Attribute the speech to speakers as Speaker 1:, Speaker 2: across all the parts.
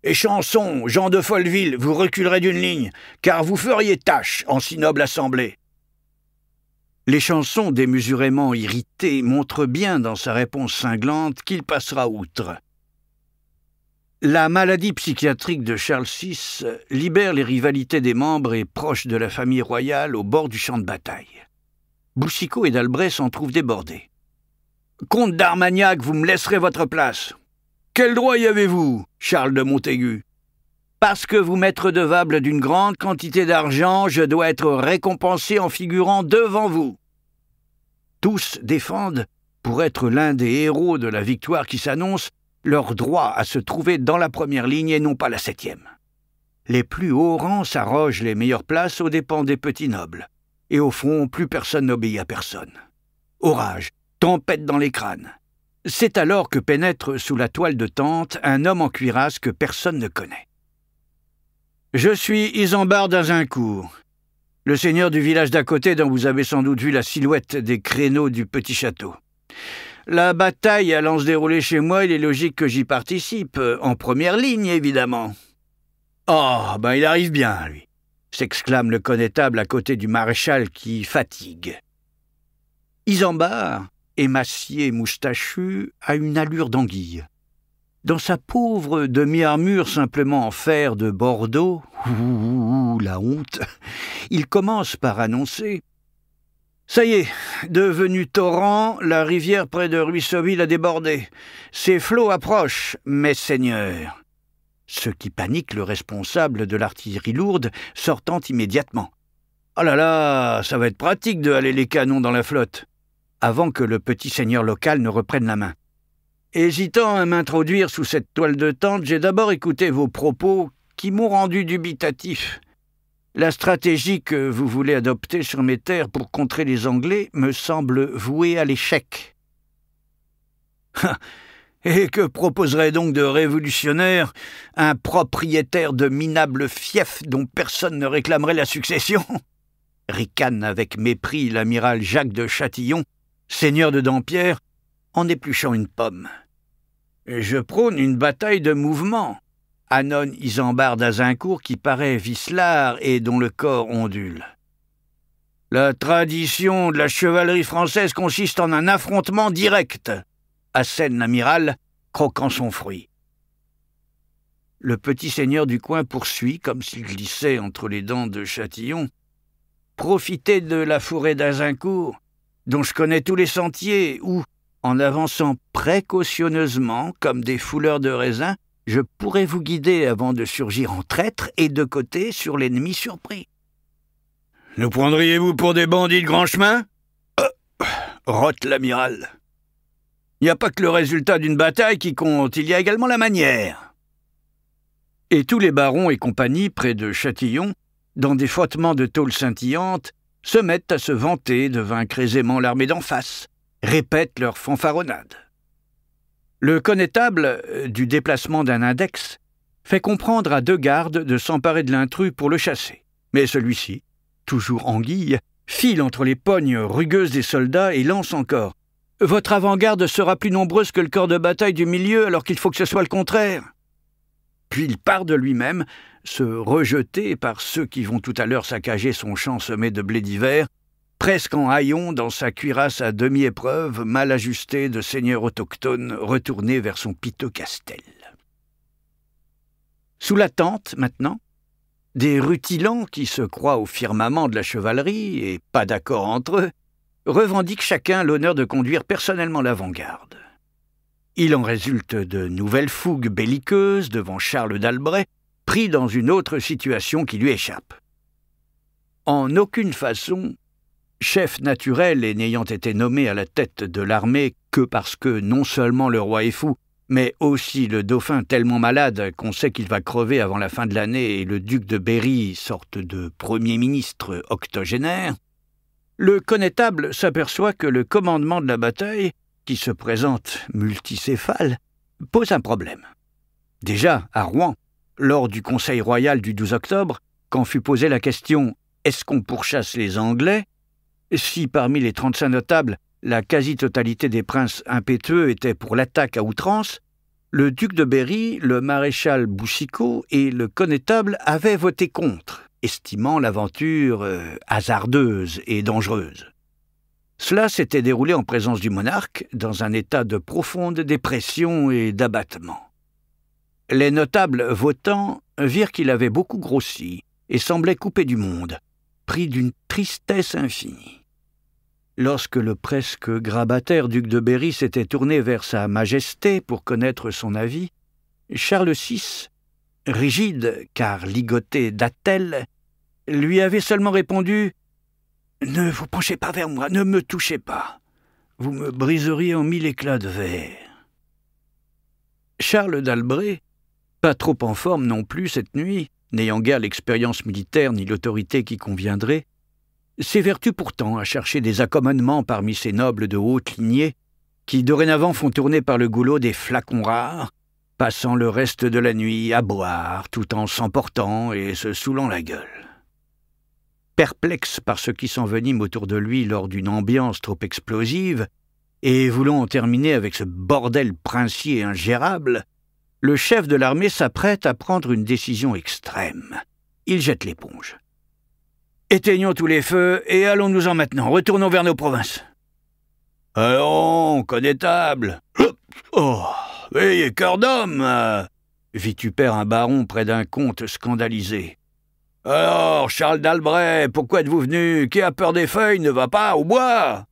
Speaker 1: Échanson, Jean de Folleville, vous reculerez d'une ligne, car vous feriez tâche en si noble assemblée. » L'échanson, démesurément irrité, montre bien dans sa réponse cinglante qu'il passera outre. La maladie psychiatrique de Charles VI libère les rivalités des membres et proches de la famille royale au bord du champ de bataille. Boucicaut et d'Albret s'en trouvent débordés. « Comte d'Armagnac, vous me laisserez votre place. »« Quel droit y avez-vous, Charles de Montaigu ?»« Parce que vous m'êtes redevable d'une grande quantité d'argent, je dois être récompensé en figurant devant vous. » Tous défendent, pour être l'un des héros de la victoire qui s'annonce, leur droit à se trouver dans la première ligne et non pas la 7e. Les plus hauts rangs s'arrogent les meilleures places aux dépens des petits nobles. Et au fond, plus personne n'obéit à personne. Orage, tempête dans les crânes. C'est alors que pénètre sous la toile de tente un homme en cuirasse que personne ne connaît. « Je suis Isambard d'Azincourt, le seigneur du village d'à côté dont vous avez sans doute vu la silhouette des créneaux du petit château. La bataille allant se dérouler chez moi, il est logique que j'y participe, en première ligne évidemment. »« Oh, ben il arrive bien, lui !» s'exclame le connétable à côté du maréchal qui fatigue. Isambard, émacié moustachu, a une allure d'anguille. Dans sa pauvre demi-armure simplement en fer de Bordeaux, la honte, il commence par annoncer « Ça y est, devenu torrent, la rivière près de Ruisseauville a débordé. Ses flots approchent, mes seigneurs. » Ce qui panique le responsable de l'artillerie lourde, sortant immédiatement. « Oh là là, ça va être pratique de haler les canons dans la flotte !» avant que le petit seigneur local ne reprenne la main. Hésitant à m'introduire sous cette toile de tente, j'ai d'abord écouté vos propos qui m'ont rendu dubitatif. La stratégie que vous voulez adopter sur mes terres pour contrer les Anglais me semble vouée à l'échec. Et que proposerait donc de révolutionnaire un propriétaire de minables fiefs dont personne ne réclamerait la succession ? Ricane avec mépris l'amiral Jacques de Châtillon, seigneur de Dampierre, en épluchant une pomme. Je prône une bataille de mouvement, annonce Isambard d'Azincourt qui paraît vicelard et dont le corps ondule. La tradition de la chevalerie française consiste en un affrontement direct, assène l'amiral, croquant son fruit. Le petit seigneur du coin poursuit, comme s'il glissait entre les dents de Châtillon. Profitez de la forêt d'Azincourt, dont je connais tous les sentiers, où, en avançant précautionneusement, comme des fouleurs de raisins, je pourrais vous guider avant de surgir en traître et de côté sur l'ennemi surpris. « Nous prendriez-vous pour des bandits de grand chemin ?» rote l'amiral. « Il n'y a pas que le résultat d'une bataille qui compte, il y a également la manière. » Et tous les barons et compagnies près de Châtillon, dans des frottements de tôles scintillantes, se mettent à se vanter de vaincre aisément l'armée d'en face, répètent leur fanfaronnade. Le connétable, du déplacement d'un index, fait comprendre à 2 gardes de s'emparer de l'intrus pour le chasser. Mais celui-ci, toujours anguille, file entre les pognes rugueuses des soldats et lance encore. « Votre avant-garde sera plus nombreuse que le corps de bataille du milieu alors qu'il faut que ce soit le contraire. » Puis il part de lui-même, se rejeter par ceux qui vont tout à l'heure saccager son champ semé de blé d'hiver, presque en haillons dans sa cuirasse à demi-épreuve, mal ajustée de seigneur autochtone retourné vers son piteux castel. Sous la tente, maintenant, des rutilants qui se croient au firmament de la chevalerie, et pas d'accord entre eux, revendiquent chacun l'honneur de conduire personnellement l'avant-garde. Il en résulte de nouvelles fougues belliqueuses devant Charles d'Albret, pris dans une autre situation qui lui échappe. En aucune façon, chef naturel et n'ayant été nommé à la tête de l'armée que parce que non seulement le roi est fou, mais aussi le dauphin tellement malade qu'on sait qu'il va crever avant la fin de l'année et le duc de Berry, sorte de premier ministre octogénaire, le connétable s'aperçoit que le commandement de la bataille, qui se présente multicéphale, pose un problème. Déjà, à Rouen, lors du Conseil royal du 12 octobre, quand fut posée la question « Est-ce qu'on pourchasse les Anglais ?», si parmi les 35 notables, la quasi-totalité des princes impétueux étaient pour l'attaque à outrance, Le duc de Berry, le maréchal Boucicaut et le connétable avaient voté contre, estimant l'aventure hasardeuse et dangereuse. Cela s'était déroulé en présence du monarque, dans un état de profonde dépression et d'abattement. Les notables votants virent qu'il avait beaucoup grossi et semblait coupé du monde, pris d'une tristesse infinie. Lorsque le presque grabataire duc de Berry s'était tourné vers sa majesté pour connaître son avis, Charles VI, rigide car ligoté d'attelle, lui avait seulement répondu « Ne vous penchez pas vers moi, ne me touchez pas. Vous me briseriez en 1000 éclats de verre. » Charles d'Albret, pas trop en forme non plus cette nuit, n'ayant guère l'expérience militaire ni l'autorité qui conviendrait, s'évertue pourtant à chercher des accommodements parmi ces nobles de haute lignée qui dorénavant font tourner par le goulot des flacons rares, passant le reste de la nuit à boire tout en s'emportant et se saoulant la gueule. Perplexe par ce qui s'envenime autour de lui lors d'une ambiance trop explosive, et voulant en terminer avec ce bordel princier ingérable, le chef de l'armée s'apprête à prendre une décision extrême. Il jette l'éponge. « Éteignons tous les feux et allons-nous-en maintenant. Retournons vers nos provinces. »« Allons, connétable !»« Oh, veillez, cœur d'homme !» vitupère un baron près d'un comte scandalisé. « Alors, Charles d'Albret, pourquoi êtes-vous venu? Qui a peur des feuilles ne va pas au bois !»«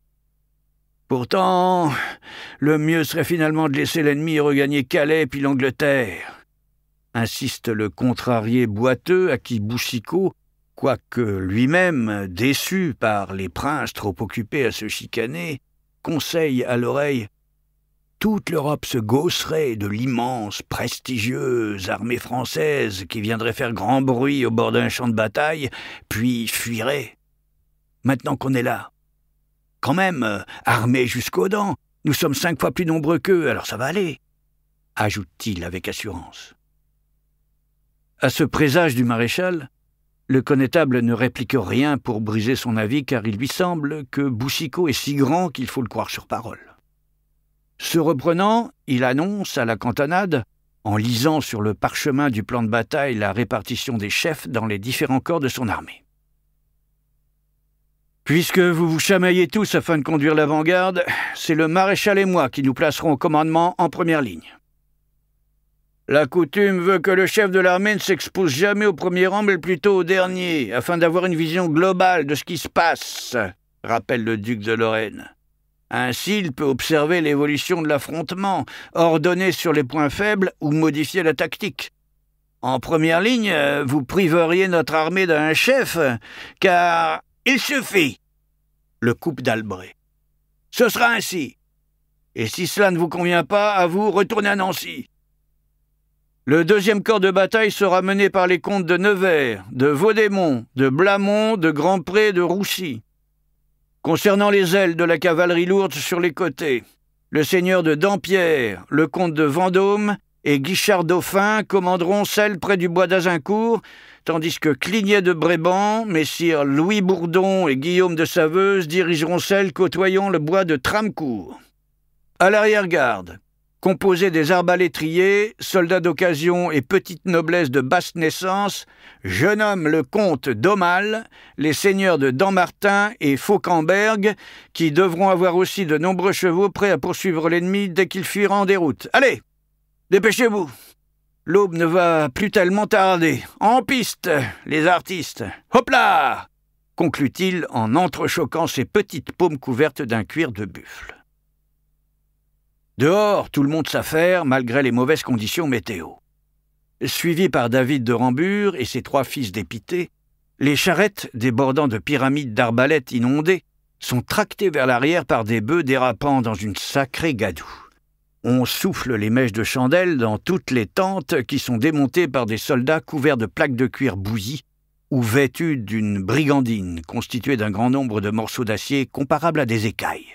Speaker 1: Pourtant, le mieux serait finalement de laisser l'ennemi regagner Calais puis l'Angleterre. » insiste le contrarié boiteux à qui Boucicaut, quoique lui-même déçu par les princes trop occupés à se chicaner, conseille à l'oreille « Toute l'Europe se gausserait de l'immense, prestigieuse armée française qui viendrait faire grand bruit au bord d'un champ de bataille, puis fuirait. Maintenant qu'on est là, quand même, armés jusqu'aux dents, nous sommes 5 fois plus nombreux qu'eux, alors ça va aller, » ajoute-t-il avec assurance. À ce présage du maréchal, le connétable ne réplique rien pour briser son avis car il lui semble que Boucicaut est si grand qu'il faut le croire sur parole. Se reprenant, il annonce à la cantonade, en lisant sur le parchemin du plan de bataille la répartition des chefs dans les différents corps de son armée. « Puisque vous vous chamaillez tous afin de conduire l'avant-garde, c'est le maréchal et moi qui nous placerons au commandement en première ligne. La coutume veut que le chef de l'armée ne s'expose jamais au premier rang, mais plutôt au dernier, afin d'avoir une vision globale de ce qui se passe, rappelle le duc de Lorraine. Ainsi, il peut observer l'évolution de l'affrontement, ordonner sur les points faibles ou modifier la tactique. En première ligne, vous priveriez notre armée d'un chef, car il suffit, le coupe d'Albret. Ce sera ainsi. Et si cela ne vous convient pas, à vous, retournez à Nancy. Le deuxième corps de bataille sera mené par les comtes de Nevers, de Vaudémont, de Blamont, de Grandpré et de Roussy. Concernant les ailes de la cavalerie lourde sur les côtés, le seigneur de Dampierre, le comte de Vendôme et Guichard Dauphin commanderont celles près du bois d'Azincourt, tandis que Clignet de Bréban, messire Louis Bourdon et Guillaume de Saveuse dirigeront celles côtoyant le bois de Tramecourt. À l'arrière-garde, composé des arbalétriers, soldats d'occasion et petites noblesses de basse naissance, je nomme le comte d'Aumale, les seigneurs de Dammartin et Fauquemberg, qui devront avoir aussi de nombreux chevaux prêts à poursuivre l'ennemi dès qu'il fuira en déroute. Allez, dépêchez-vous. L'aube ne va plus tellement tarder. En piste, les artistes. Hop là !» conclut-il en entrechoquant ses petites paumes couvertes d'un cuir de buffle. Dehors, tout le monde s'affaire, malgré les mauvaises conditions météo. Suivis par David de Rambure et ses 3 fils dépités, les charrettes, débordant de pyramides d'arbalètes inondées, sont tractées vers l'arrière par des bœufs dérapant dans une sacrée gadoue. On souffle les mèches de chandelle dans toutes les tentes qui sont démontées par des soldats couverts de plaques de cuir bouillies ou vêtus d'une brigandine constituée d'un grand nombre de morceaux d'acier comparables à des écailles.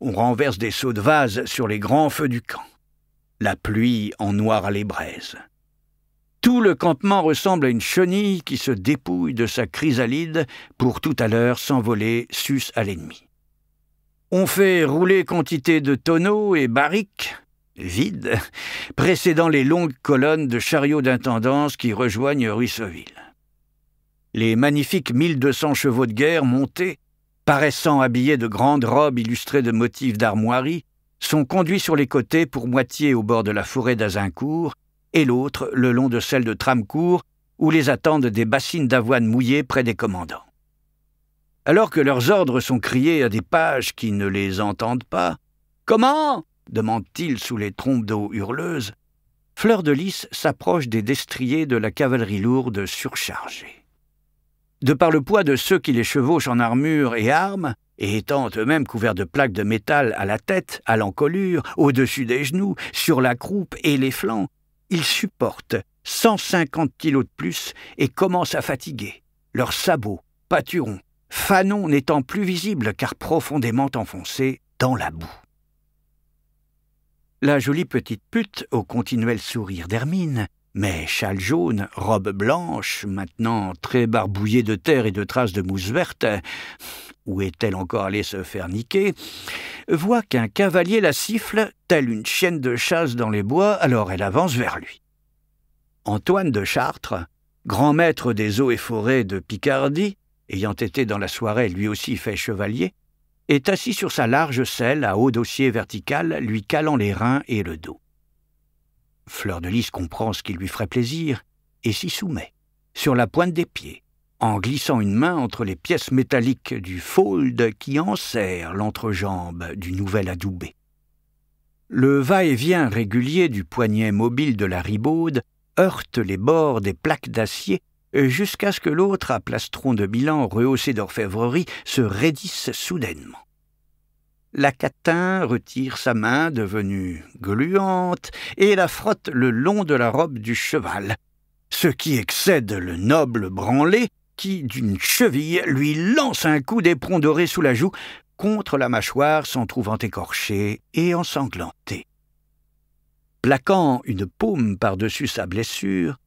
Speaker 1: On renverse des seaux de vase sur les grands feux du camp. La pluie en noie les braises. Tout le campement ressemble à une chenille qui se dépouille de sa chrysalide pour tout à l'heure s'envoler sus à l'ennemi. On fait rouler quantité de tonneaux et barriques, vide, précédant les longues colonnes de chariots d'intendance qui rejoignent Ruisseauville. Les magnifiques 1200 chevaux de guerre montés, paraissant habillés de grandes robes illustrées de motifs d'armoiries, sont conduits sur les côtés pour moitié au bord de la forêt d'Azincourt et l'autre le long de celle de Tramcourt, où les attendent des bassines d'avoine mouillées près des commandants. Alors que leurs ordres sont criés à des pages qui ne les entendent pas, « Comment ?» demande-t-il sous les trompes d'eau hurleuses. Fleur de Lys s'approche des destriers de la cavalerie lourde surchargée. De par le poids de ceux qui les chevauchent en armure et armes, et étant eux-mêmes couverts de plaques de métal à la tête, à l'encolure, au-dessus des genoux, sur la croupe et les flancs, ils supportent 150 kilos de plus et commencent à fatiguer, leurs sabots, pâturons, fanons n'étant plus visibles car profondément enfoncés dans la boue. La jolie petite pute, au continuel sourire d'Hermine, mais châle jaune, robe blanche, maintenant très barbouillée de terre et de traces de mousse verte, où est-elle encore allée se faire niquer, voit qu'un cavalier la siffle, telle une chienne de chasse dans les bois, alors elle avance vers lui. Antoine de Chartres, grand maître des eaux et forêts de Picardie, ayant été dans la soirée lui aussi fait chevalier, est assis sur sa large selle à haut dossier vertical, lui calant les reins et le dos. Fleur de Lys comprend ce qui lui ferait plaisir et s'y soumet, sur la pointe des pieds, en glissant une main entre les pièces métalliques du fold qui enserre l'entrejambe du nouvel adoubé. Le va-et-vient régulier du poignet mobile de la ribaude heurte les bords des plaques d'acier jusqu'à ce que l'autre, à plastron de Milan rehaussé d'orfèvrerie, se raidisse soudainement. La catin retire sa main devenue gluante et la frotte le long de la robe du cheval, ce qui excède le noble branlé qui, d'une cheville, lui lance un coup d'éperon doré sous la joue contre la mâchoire s'en trouvant écorchée et ensanglantée. Plaquant une paume par-dessus sa blessure,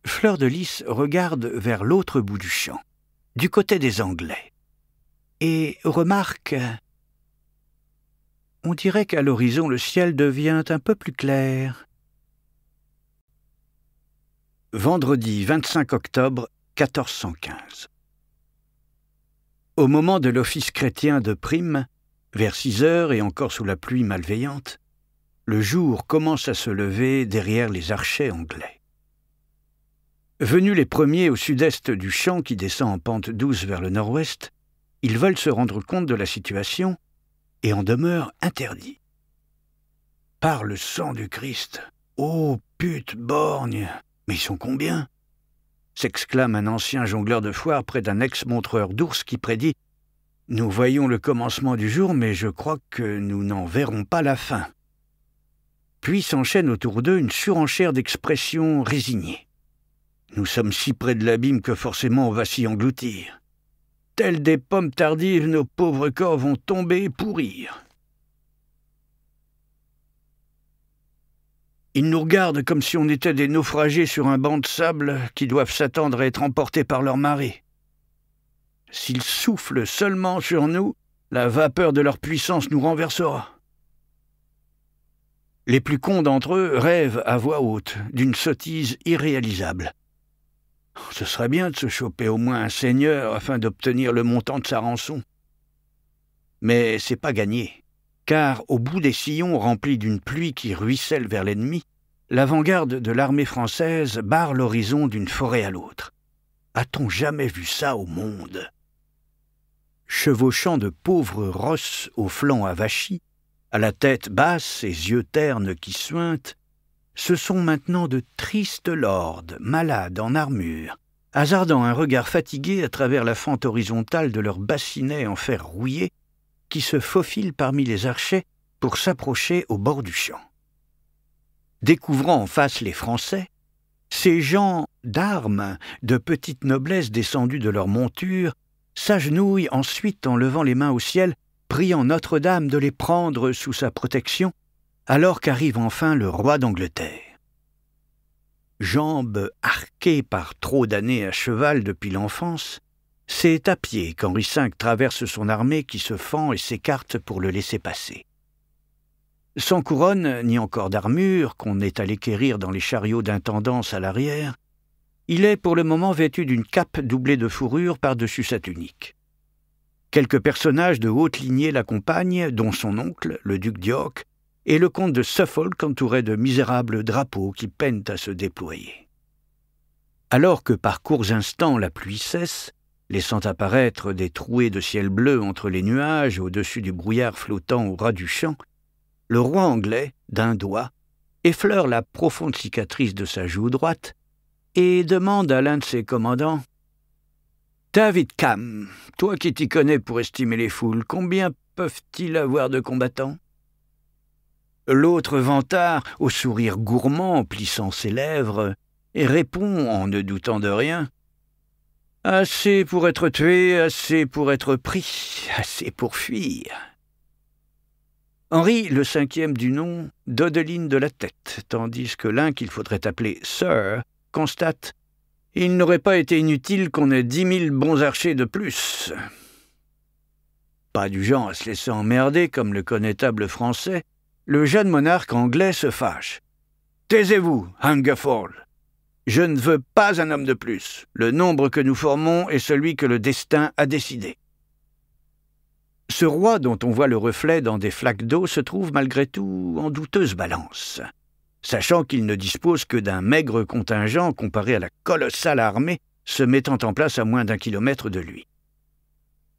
Speaker 1: Fleur de Lys regarde vers l'autre bout du champ, du côté des Anglais, et remarque: on dirait qu'à l'horizon le ciel devient un peu plus clair. Vendredi 25 octobre 1415. Au moment de l'office chrétien de prime, vers 6 heures et encore sous la pluie malveillante, le jour commence à se lever derrière les archets anglais. Venus les premiers au sud-est du champ qui descend en pente douce vers le nord-ouest, ils veulent se rendre compte de la situation et en demeurent interdits. « Par le sang du Christ, ô pute borgne, mais ils sont combien ?» s'exclame un ancien jongleur de foire près d'un ex-montreur d'ours qui prédit « Nous voyons le commencement du jour, mais je crois que nous n'en verrons pas la fin. » Puis s'enchaîne autour d'eux une surenchère d'expressions résignées. Nous sommes si près de l'abîme que forcément on va s'y engloutir. Telles des pommes tardives, nos pauvres corps vont tomber et pourrir. Ils nous regardent comme si on était des naufragés sur un banc de sable qui doivent s'attendre à être emportés par leur marée. S'ils soufflent seulement sur nous, la vapeur de leur puissance nous renversera. Les plus cons d'entre eux rêvent à voix haute d'une sottise irréalisable. Ce serait bien de se choper au moins un seigneur afin d'obtenir le montant de sa rançon. Mais c'est pas gagné, car au bout des sillons remplis d'une pluie qui ruisselle vers l'ennemi, l'avant-garde de l'armée française barre l'horizon d'une forêt à l'autre. A-t-on jamais vu ça au monde? Chevauchant de pauvres rosses aux flancs avachis, à la tête basse et yeux ternes qui suintent, ce sont maintenant de tristes lords, malades en armure, hasardant un regard fatigué à travers la fente horizontale de leurs bassinets en fer rouillé, qui se faufilent parmi les archets pour s'approcher au bord du champ. Découvrant en face les Français, ces gens d'armes, de petite noblesse descendus de leur monture, s'agenouillent ensuite en levant les mains au ciel, priant Notre-Dame de les prendre sous sa protection, alors qu'arrive enfin le roi d'Angleterre. Jambes arquées par trop d'années à cheval depuis l'enfance, c'est à pied qu'Henri V traverse son armée qui se fend et s'écarte pour le laisser passer. Sans couronne, ni encore d'armure, qu'on est allé quérir dans les chariots d'intendance à l'arrière, il est pour le moment vêtu d'une cape doublée de fourrure par-dessus sa tunique. Quelques personnages de haute lignée l'accompagnent, dont son oncle, le duc d'York, et le comte de Suffolk entouré de misérables drapeaux qui peinent à se déployer. Alors que par courts instants la pluie cesse, laissant apparaître des trouées de ciel bleu entre les nuages au-dessus du brouillard flottant au ras du champ, le roi anglais, d'un doigt, effleure la profonde cicatrice de sa joue droite et demande à l'un de ses commandants « David Cam, toi qui t'y connais pour estimer les foules, combien peuvent-ils avoir de combattants ?» L'autre vantard, au sourire gourmand plissant ses lèvres, et répond en ne doutant de rien « Assez pour être tué, assez pour être pris, assez pour fuir. » Henri, le cinquième du nom, dodeline de la tête, tandis que l'un qu'il faudrait appeler « Sir » constate « Il n'aurait pas été inutile qu'on ait 10 000 bons archers de plus. » Pas du genre à se laisser emmerder comme le connétable français, le jeune monarque anglais se fâche. « Taisez-vous, Hungerford. Je ne veux pas un homme de plus. Le nombre que nous formons est celui que le destin a décidé. » Ce roi dont on voit le reflet dans des flaques d'eau se trouve malgré tout en douteuse balance, sachant qu'il ne dispose que d'un maigre contingent comparé à la colossale armée se mettant en place à moins d'1 kilomètre de lui.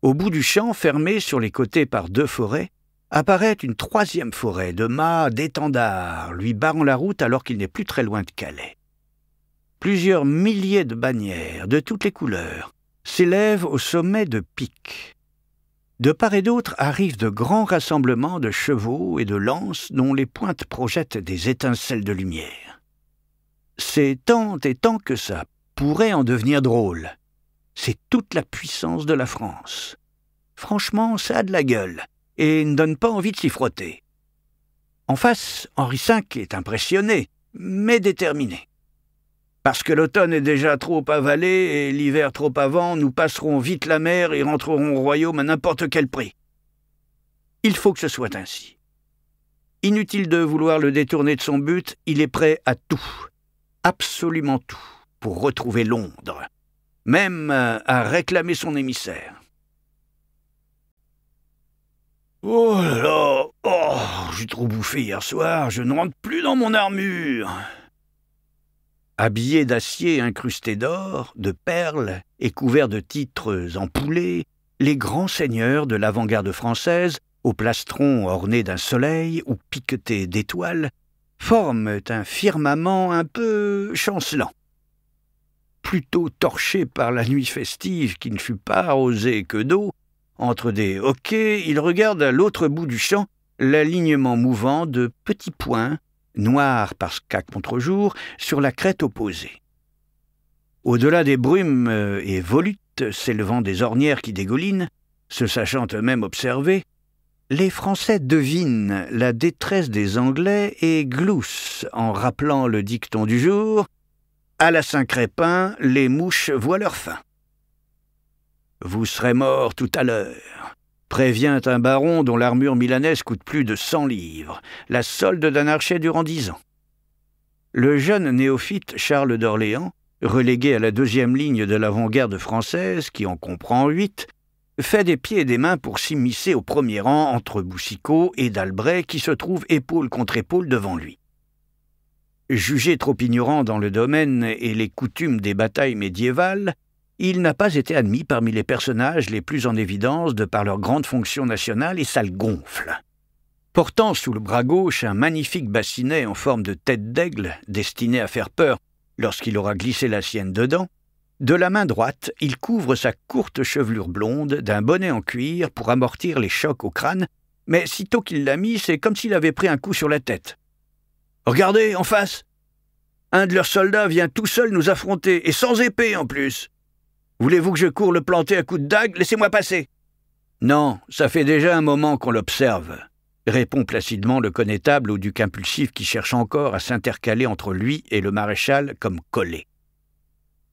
Speaker 1: Au bout du champ, fermé sur les côtés par 2 forêts, apparaît une 3e forêt de mâts d'étendards, lui barrant la route alors qu'il n'est plus très loin de Calais. Plusieurs milliers de bannières, de toutes les couleurs, s'élèvent au sommet de pics. De part et d'autre arrivent de grands rassemblements de chevaux et de lances dont les pointes projettent des étincelles de lumière. C'est tant et tant que ça pourrait en devenir drôle. C'est toute la puissance de la France. Franchement, ça a de la gueule et ne donne pas envie de s'y frotter. En face, Henri V est impressionné, mais déterminé. Parce que l'automne est déjà trop avalé et l'hiver trop avant, nous passerons vite la mer et rentrerons au royaume à n'importe quel prix. Il faut que ce soit ainsi. Inutile de vouloir le détourner de son but, il est prêt à tout, absolument tout, pour retrouver Londres, même à réclamer son émissaire. Oh là là, j'ai trop bouffé hier soir, je ne rentre plus dans mon armure. Habillés d'acier incrusté d'or, de perles et couverts de titres empoulés, les grands seigneurs de l'avant-garde française, aux plastrons ornés d'un soleil ou piquetés d'étoiles, forment un firmament un peu chancelant. Plutôt torché par la nuit festive qui ne fut pas arrosée que d'eau, entre des hoquets, ils regardent à l'autre bout du champ l'alignement mouvant de petits points, noirs parce qu'à contre-jour, sur la crête opposée. Au-delà des brumes et volutes s'élevant des ornières qui dégoulinent, se sachant eux-mêmes observer, les Français devinent la détresse des Anglais et gloussent en rappelant le dicton du jour « À la Saint-Crépin, les mouches voient leur fin ». Vous serez mort tout à l'heure, prévient un baron dont l'armure milanaise coûte plus de 100 livres, la solde d'un archer durant 10 ans. Le jeune néophyte Charles d'Orléans, relégué à la 2e ligne de l'avant-garde française, qui en comprend 8, fait des pieds et des mains pour s'immiscer au premier rang entre Boucicaut et d'Albret qui se trouvent épaule contre épaule devant lui. Jugé trop ignorant dans le domaine et les coutumes des batailles médiévales, il n'a pas été admis parmi les personnages les plus en évidence de par leur grande fonction nationale et ça le gonfle. Portant sous le bras gauche un magnifique bassinet en forme de tête d'aigle destiné à faire peur lorsqu'il aura glissé la sienne dedans, de la main droite, il couvre sa courte chevelure blonde d'un bonnet en cuir pour amortir les chocs au crâne, mais sitôt qu'il l'a mis, c'est comme s'il avait pris un coup sur la tête. « Regardez, en face! Un de leurs soldats vient tout seul nous affronter, et sans épée en plus. Voulez-vous que je cours le planter à coups de dague? Laissez-moi passer. » « Non, ça fait déjà un moment qu'on l'observe, » répond placidement le connétable au duc impulsif qui cherche encore à s'intercaler entre lui et le maréchal comme collé.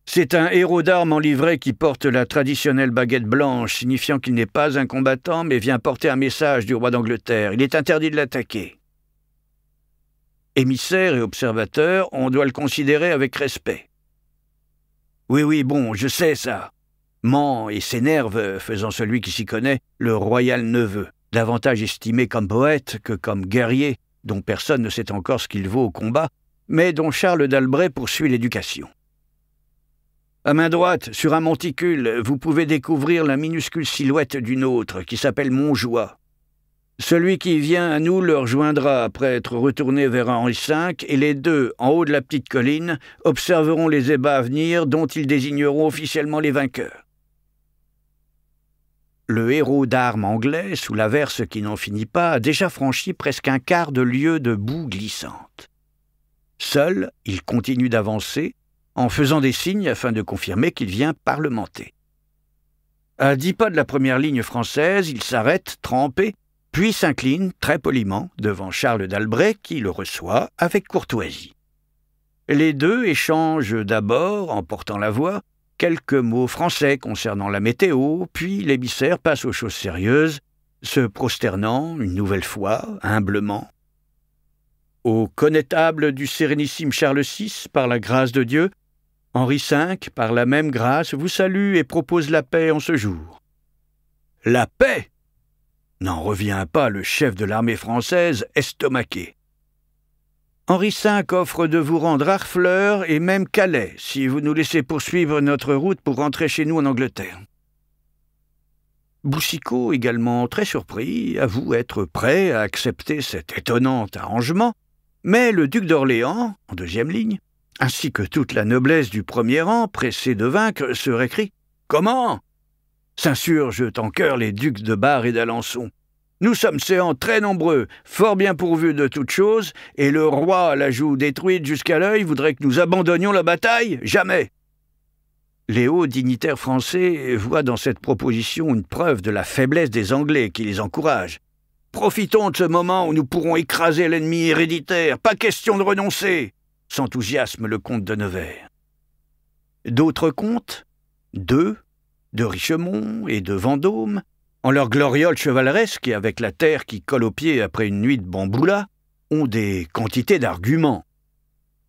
Speaker 1: C'est un héros d'armes en livrée qui porte la traditionnelle baguette blanche, signifiant qu'il n'est pas un combattant, mais vient porter un message du roi d'Angleterre. Il est interdit de l'attaquer. Émissaire et observateur, on doit le considérer avec respect. Oui, bon, je sais ça. Ment et s'énerve, faisant celui qui s'y connaît, le royal neveu, davantage estimé comme poète que comme guerrier, dont personne ne sait encore ce qu'il vaut au combat, mais dont Charles d'Albret poursuit l'éducation. À main droite, sur un monticule, vous pouvez découvrir la minuscule silhouette d'une autre, qui s'appelle Montjoie. Celui qui vient à nous le rejoindra après être retourné vers Henri V, et les deux, en haut de la petite colline, observeront les ébats à venir dont ils désigneront officiellement les vainqueurs. Le héros d'armes anglais, sous l'averse qui n'en finit pas, a déjà franchi presque un quart de lieue de boue glissante. Seul, il continue d'avancer, en faisant des signes afin de confirmer qu'il vient parlementer. À 10 pas de la première ligne française, il s'arrête, trempé, puis s'incline très poliment devant Charles d'Albret qui le reçoit avec courtoisie. Les deux échangent d'abord, en portant la voix, quelques mots français concernant la météo, puis l'émissaire passe aux choses sérieuses, se prosternant une nouvelle fois, humblement. Au connétable du sérénissime Charles VI, par la grâce de Dieu, Henri V, par la même grâce, vous salue et propose la paix en ce jour. La paix! N'en revient pas le chef de l'armée française estomaqué. Henri V offre de vous rendre Harfleur et même Calais, si vous nous laissez poursuivre notre route pour rentrer chez nous en Angleterre. Boucicaut, également très surpris, avoue être prêt à accepter cet étonnant arrangement, mais le duc d'Orléans, en deuxième ligne, ainsi que toute la noblesse du premier rang, pressée de vaincre, se récrie « Comment ?» S'insurgent en chœur les ducs de Bar et d'Alençon. « Nous sommes séants très nombreux, fort bien pourvus de toutes choses, et le roi, à la joue détruite jusqu'à l'œil, voudrait que nous abandonnions la bataille? Jamais !» Les hauts dignitaires français voient dans cette proposition une preuve de la faiblesse des Anglais qui les encourage. « Profitons de ce moment où nous pourrons écraser l'ennemi héréditaire, pas question de renoncer !» s'enthousiasme le comte de Nevers. D'autres comtes, deux, de Richemont et de Vendôme, en leur gloriole chevaleresque et avec la terre qui colle aux pieds après une nuit de bamboula, ont des quantités d'arguments.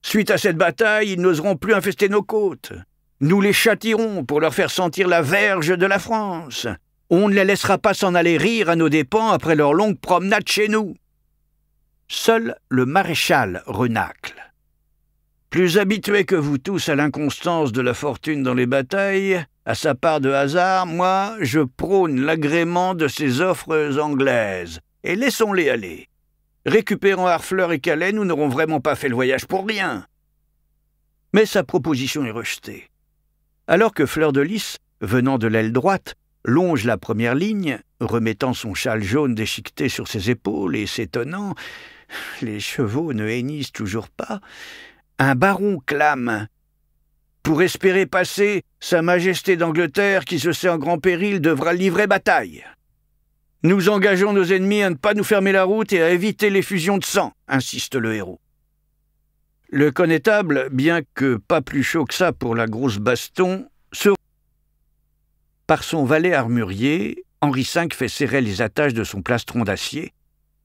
Speaker 1: Suite à cette bataille, ils n'oseront plus infester nos côtes. Nous les châtirons pour leur faire sentir la verge de la France. On ne les laissera pas s'en aller rire à nos dépens après leur longue promenade chez nous. Seul le maréchal renacle. Plus habitué que vous tous à l'inconstance de la fortune dans les batailles, à sa part de hasard, moi, je prône l'agrément de ces offres anglaises, et laissons-les aller. Récupérant Harfleur et Calais, nous n'aurons vraiment pas fait le voyage pour rien. Mais sa proposition est rejetée. Alors que Fleur de Lys, venant de l'aile droite, longe la première ligne, remettant son châle jaune déchiqueté sur ses épaules et s'étonnant, les chevaux ne hennissent toujours pas, un baron clame. Pour espérer passer, Sa Majesté d'Angleterre, qui se sait en grand péril, devra livrer bataille. Nous engageons nos ennemis à ne pas nous fermer la route et à éviter l'effusion de sang, insiste le héros. Le connétable, bien que pas plus chaud que ça pour la grosse baston, se... Par son valet armurier, Henri V fait serrer les attaches de son plastron d'acier,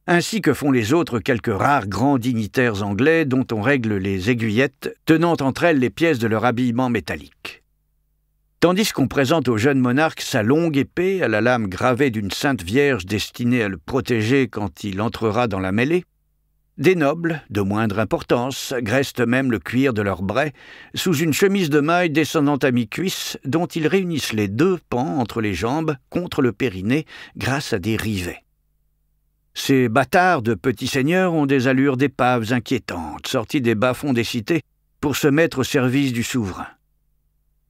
Speaker 1: ainsi que font les autres quelques rares grands dignitaires anglais dont on règle les aiguillettes, tenant entre elles les pièces de leur habillement métallique. Tandis qu'on présente au jeune monarque sa longue épée à la lame gravée d'une sainte vierge destinée à le protéger quand il entrera dans la mêlée, des nobles, de moindre importance, graissent eux-mêmes le cuir de leurs braies sous une chemise de maille descendant à mi-cuisse dont ils réunissent les deux pans entre les jambes contre le périnée grâce à des rivets. Ces bâtards de petits seigneurs ont des allures d'épaves inquiétantes, sorties des bas-fonds des cités pour se mettre au service du souverain.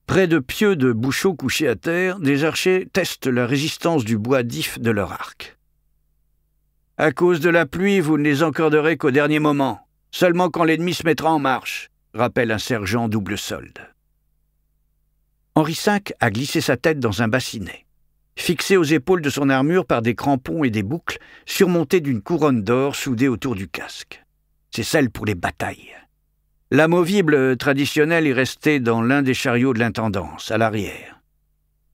Speaker 1: Près de pieux de bouchots couchés à terre, des archers testent la résistance du bois d'if de leur arc. « À cause de la pluie, vous ne les encorderez qu'au dernier moment, seulement quand l'ennemi se mettra en marche », rappelle un sergent double solde. Henri V a glissé sa tête dans un bassinet, fixé aux épaules de son armure par des crampons et des boucles, surmontés d'une couronne d'or soudée autour du casque. C'est celle pour les batailles. L'amovible traditionnel est resté dans l'un des chariots de l'intendance, à l'arrière.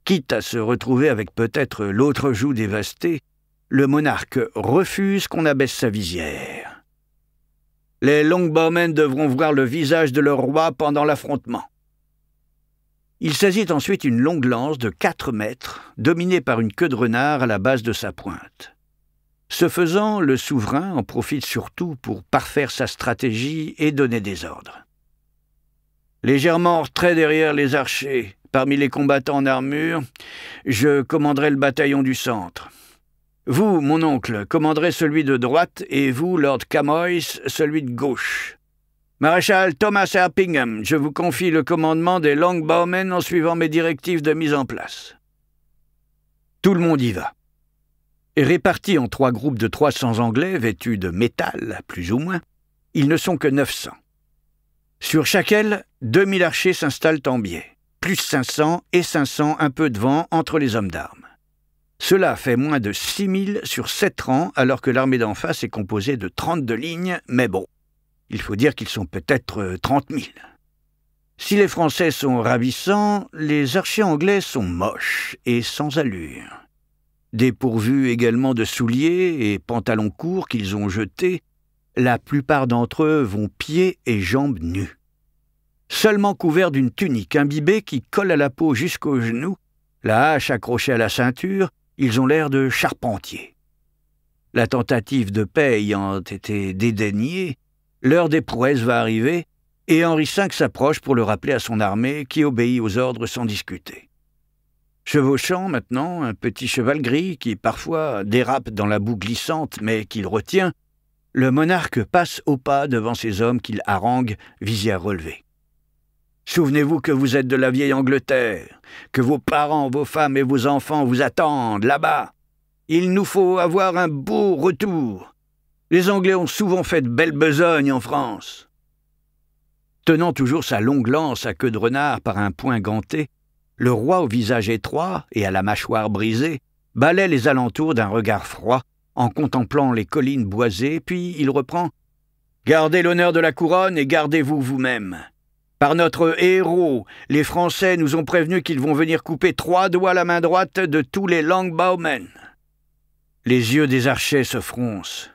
Speaker 1: Quitte à se retrouver avec peut-être l'autre joue dévastée, le monarque refuse qu'on abaisse sa visière. Les longbowmen devront voir le visage de leur roi pendant l'affrontement. » Il saisit ensuite une longue lance de 4 mètres, dominée par une queue de renard à la base de sa pointe. Ce faisant, le souverain en profite surtout pour parfaire sa stratégie et donner des ordres. Légèrement en retrait derrière les archers, parmi les combattants en armure, je commanderai le bataillon du centre. Vous, mon oncle, commanderez celui de droite et vous, Lord Camoys, celui de gauche. Maréchal Thomas Erpingham, je vous confie le commandement des longbowmen en suivant mes directives de mise en place. Tout le monde y va. Et répartis en 3 groupes de 300 Anglais vêtus de métal, plus ou moins, ils ne sont que 900. Sur chaque aile, 2000 archers s'installent en biais, plus 500 et 500 un peu devant entre les hommes d'armes. Cela fait moins de 6000 sur 7 rangs, alors que l'armée d'en face est composée de 32 lignes, mais bon, il faut dire qu'ils sont peut-être 30 000. Si les Français sont ravissants, les archers anglais sont moches et sans allure. Dépourvus également de souliers et pantalons courts qu'ils ont jetés, la plupart d'entre eux vont pieds et jambes nus. Seulement couverts d'une tunique imbibée qui colle à la peau jusqu'aux genoux, la hache accrochée à la ceinture, ils ont l'air de charpentiers. La tentative de paix ayant été dédaignée, l'heure des prouesses va arriver et Henri V s'approche pour le rappeler à son armée qui obéit aux ordres sans discuter. Chevauchant maintenant un petit cheval gris qui parfois dérape dans la boue glissante mais qu'il retient, le monarque passe au pas devant ces hommes qu'il harangue, visière relevée. « Souvenez-vous que vous êtes de la vieille Angleterre, que vos parents, vos femmes et vos enfants vous attendent là-bas. Il nous faut avoir un beau retour. Les Anglais ont souvent fait de belles besognes en France. » Tenant toujours sa longue lance à queue de renard par un poing ganté, le roi au visage étroit et à la mâchoire brisée balaie les alentours d'un regard froid en contemplant les collines boisées, puis il reprend « Gardez l'honneur de la couronne et gardez-vous vous-même. Par notre héros, les Français nous ont prévenus qu'ils vont venir couper 3 doigts à la main droite de tous les longbowmen. » Les yeux des archers se froncent.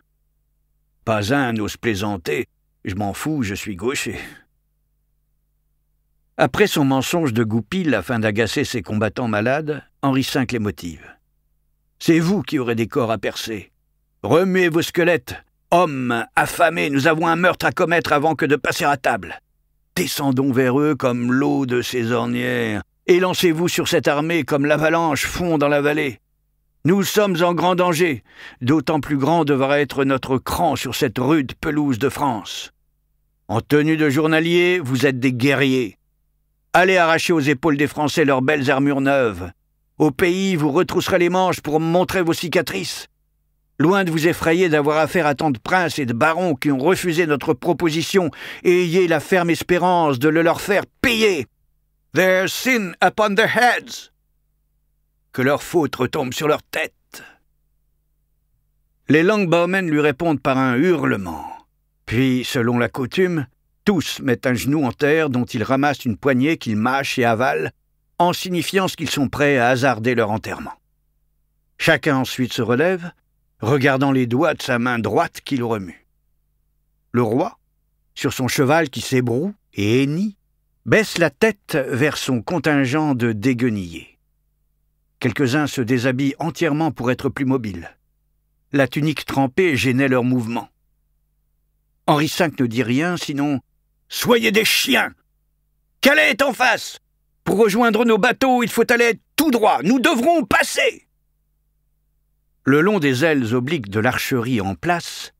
Speaker 1: Pas un n'ose plaisanter. Je m'en fous, je suis gaucher. Après son mensonge de goupil afin d'agacer ses combattants malades, Henri V les motive. « C'est vous qui aurez des corps à percer. Remuez vos squelettes. Hommes affamés, nous avons un meurtre à commettre avant que de passer à table. Descendons vers eux comme l'eau de ces ornières, et lancez-vous sur cette armée comme l'avalanche fond dans la vallée. Nous sommes en grand danger, d'autant plus grand devra être notre cran sur cette rude pelouse de France. En tenue de journalier, vous êtes des guerriers. Allez arracher aux épaules des Français leurs belles armures neuves. Au pays, vous retrousserez les manches pour montrer vos cicatrices. Loin de vous effrayer d'avoir affaire à tant de princes et de barons qui ont refusé notre proposition, et ayez la ferme espérance de le leur faire payer. Their sin upon their heads. Que leur faute retombe sur leur tête. » Les longbowmen lui répondent par un hurlement. Puis, selon la coutume, tous mettent un genou en terre dont ils ramassent une poignée qu'ils mâchent et avalent, en signifiant qu'ils sont prêts à hasarder leur enterrement. Chacun ensuite se relève, regardant les doigts de sa main droite qu'il remue. Le roi, sur son cheval qui s'ébroue et hennit, baisse la tête vers son contingent de déguenillés. Quelques-uns se déshabillent entièrement pour être plus mobiles. La tunique trempée gênait leurs mouvements. Henri V ne dit rien, sinon « Soyez des chiens! Calais est en face! Pour rejoindre nos bateaux, il faut aller tout droit. Nous devrons passer !» Le long des ailes obliques de l'archerie en place,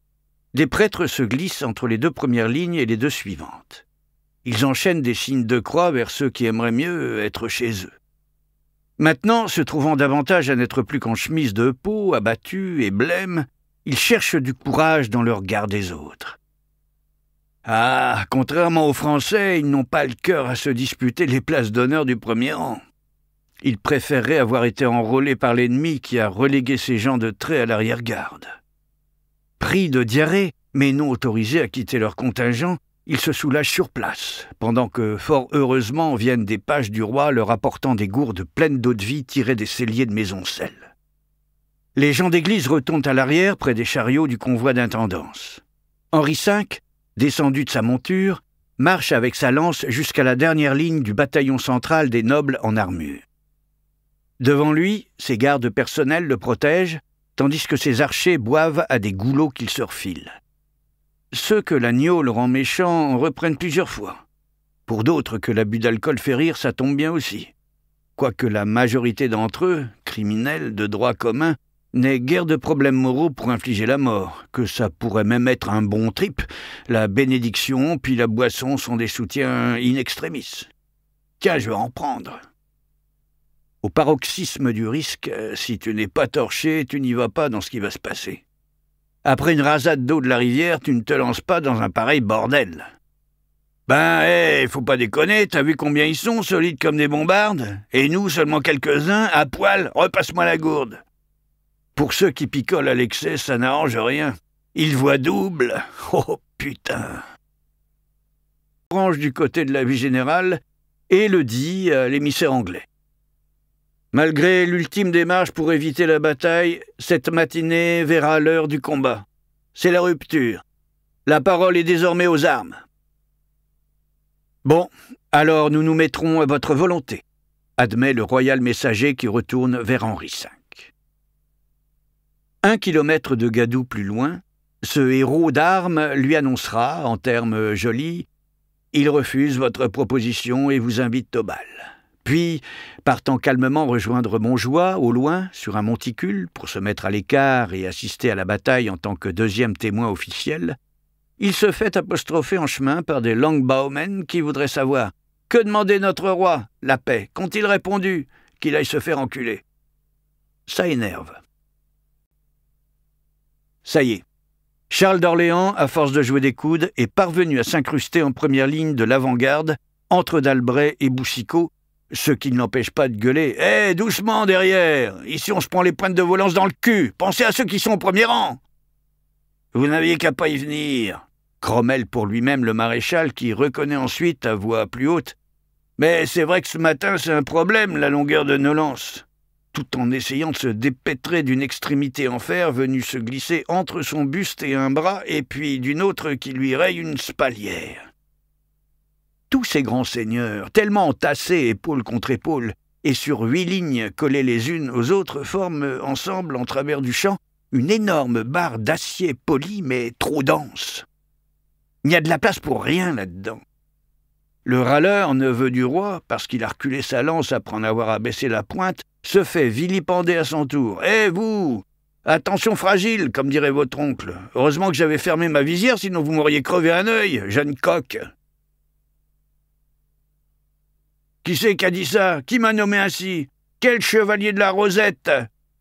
Speaker 1: des prêtres se glissent entre les 2 premières lignes et les 2 suivantes. Ils enchaînent des signes de croix vers ceux qui aimeraient mieux être chez eux. Maintenant, se trouvant davantage à n'être plus qu'en chemise de peau, abattus et blêmes, ils cherchent du courage dans le regard des autres. Ah, contrairement aux Français, ils n'ont pas le cœur à se disputer les places d'honneur du premier rang. Ils préféreraient avoir été enrôlés par l'ennemi qui a relégué ces gens de trait à l'arrière-garde. Pris de diarrhée, mais non autorisés à quitter leur contingent, ils se soulagent sur place, pendant que, fort heureusement, viennent des pages du roi leur apportant des gourdes pleines d'eau-de-vie tirées des celliers de Maisoncelles. Les gens d'église retournent à l'arrière près des chariots du convoi d'intendance. Henri V, descendu de sa monture, marche avec sa lance jusqu'à la dernière ligne du bataillon central des nobles en armure. Devant lui, ses gardes personnels le protègent, tandis que ses archers boivent à des goulots qu'ils se refilent. Ceux que l'agneau le rend méchant en reprennent plusieurs fois. Pour d'autres que l'abus d'alcool fait rire, ça tombe bien aussi. Quoique la majorité d'entre eux, criminels de droit commun, n'aient guère de problèmes moraux pour infliger la mort, que ça pourrait même être un bon trip. La bénédiction puis la boisson sont des soutiens in extremis. Tiens, je vais en prendre. Au paroxysme du risque, si tu n'es pas torché, tu n'y vas pas dans ce qui va se passer. Après une rasade d'eau de la rivière, tu ne te lances pas dans un pareil bordel. Ben, faut pas déconner, t'as vu combien ils sont, solides comme des bombardes? Et nous, seulement quelques-uns, à poil, repasse-moi la gourde. Pour ceux qui picolent à l'excès, ça n'arrange rien. Ils voient double. Oh, putain. Range du côté de la vie générale et le dit à l'émissaire anglais. Malgré l'ultime démarche pour éviter la bataille, cette matinée verra l'heure du combat. C'est la rupture. La parole est désormais aux armes. Bon, alors nous nous mettrons à votre volonté, admet le royal messager qui retourne vers Henri V. 1 kilomètre de Gadou plus loin, ce héros d'armes lui annoncera, en termes jolis, « Il refuse votre proposition et vous invite au bal ». Puis, partant calmement rejoindre Montjoie, au loin, sur un monticule, pour se mettre à l'écart et assister à la bataille en tant que deuxième témoin officiel, il se fait apostropher en chemin par des Langbaumen qui voudraient savoir « Que demandait notre roi, la paix? Qu'ont-ils répondu? Qu'il aille se faire enculer. » Ça énerve. Ça y est. Charles d'Orléans, à force de jouer des coudes, est parvenu à s'incruster en première ligne de l'avant-garde, entre d'Albret et Boucicaut, ce qui ne l'empêche pas de gueuler « Hé, doucement derrière! Ici on se prend les pointes de vos lances dans le cul! Pensez à ceux qui sont au premier rang !» Vous n'aviez qu'à pas y venir, grommelle pour lui-même le maréchal qui reconnaît ensuite à voix plus haute. Mais c'est vrai que ce matin c'est un problème, la longueur de nos lances. Tout en essayant de se dépêtrer d'une extrémité en fer venue se glisser entre son buste et un bras, et puis d'une autre qui lui raye une spalière. Tous ces grands seigneurs, tellement entassés épaule contre épaule, et sur 8 lignes collées les unes aux autres, forment ensemble, en travers du champ, une énorme barre d'acier poli, mais trop dense. Il n'y a de la place pour rien là-dedans. Le râleur, neveu du roi, parce qu'il a reculé sa lance après en avoir abaissé la pointe, se fait vilipender à son tour. « Eh, vous! Attention fragile, comme dirait votre oncle. Heureusement que j'avais fermé ma visière, sinon vous m'auriez crevé un œil, jeune coq. » Qui c'est qui a dit ça? Qui m'a nommé ainsi? Quel chevalier de la Rosette?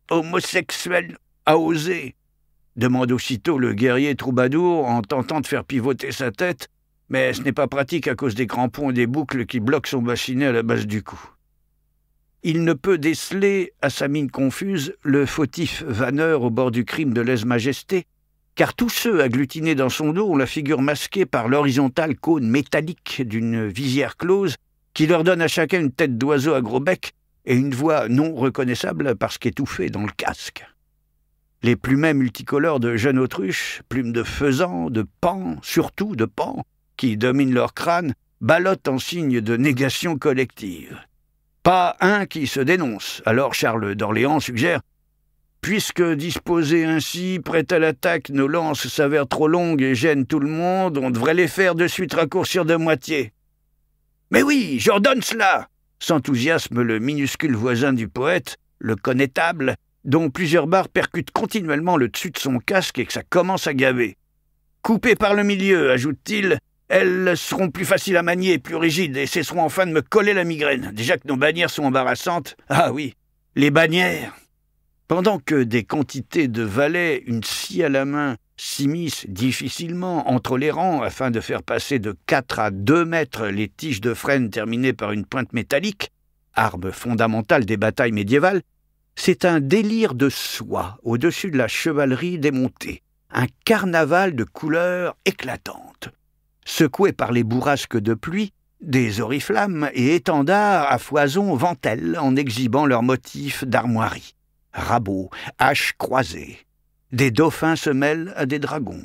Speaker 1: Homosexuel a osé? Demande aussitôt le guerrier troubadour en tentant de faire pivoter sa tête, mais ce n'est pas pratique à cause des crampons et des boucles qui bloquent son bassinet à la base du cou. Il ne peut déceler, à sa mine confuse, le fautif vanneur au bord du crime de lèse-majesté, car tous ceux agglutinés dans son dos ont la figure masquée par l'horizontale cône métallique d'une visière close qui leur donne à chacun une tête d'oiseau à gros bec et une voix non reconnaissable parce qu'étouffée dans le casque. Les plumets multicolores de jeunes autruches, plumes de faisan, de paon, surtout de paon, qui dominent leur crâne, ballottent en signe de négation collective. Pas un qui se dénonce, alors Charles d'Orléans suggère « Puisque disposées ainsi, prêtes à l'attaque, nos lances s'avèrent trop longues et gênent tout le monde, on devrait les faire de suite raccourcir de moitié. » « Mais oui, j'ordonne cela !» s'enthousiasme le minuscule voisin du poète, le connétable, dont plusieurs barres percutent continuellement le dessus de son casque et que ça commence à gaver. « Coupées par le milieu, ajoute-t-il, elles seront plus faciles à manier, plus rigides, et cesseront enfin de me coller la migraine. Déjà que nos bannières sont embarrassantes. Ah oui, les bannières !» Pendant que des quantités de valets, une scie à la main, s'immiscent difficilement entre les rangs afin de faire passer de 4 à 2 mètres les tiges de frêne terminées par une pointe métallique, arme fondamentale des batailles médiévales, c'est un délire de soie au-dessus de la chevalerie démontée, un carnaval de couleurs éclatantes. Secoué par les bourrasques de pluie, des oriflammes et étendards à foison ventellent en exhibant leurs motifs d'armoirie. Rabots, haches croisées. Des dauphins se mêlent à des dragons.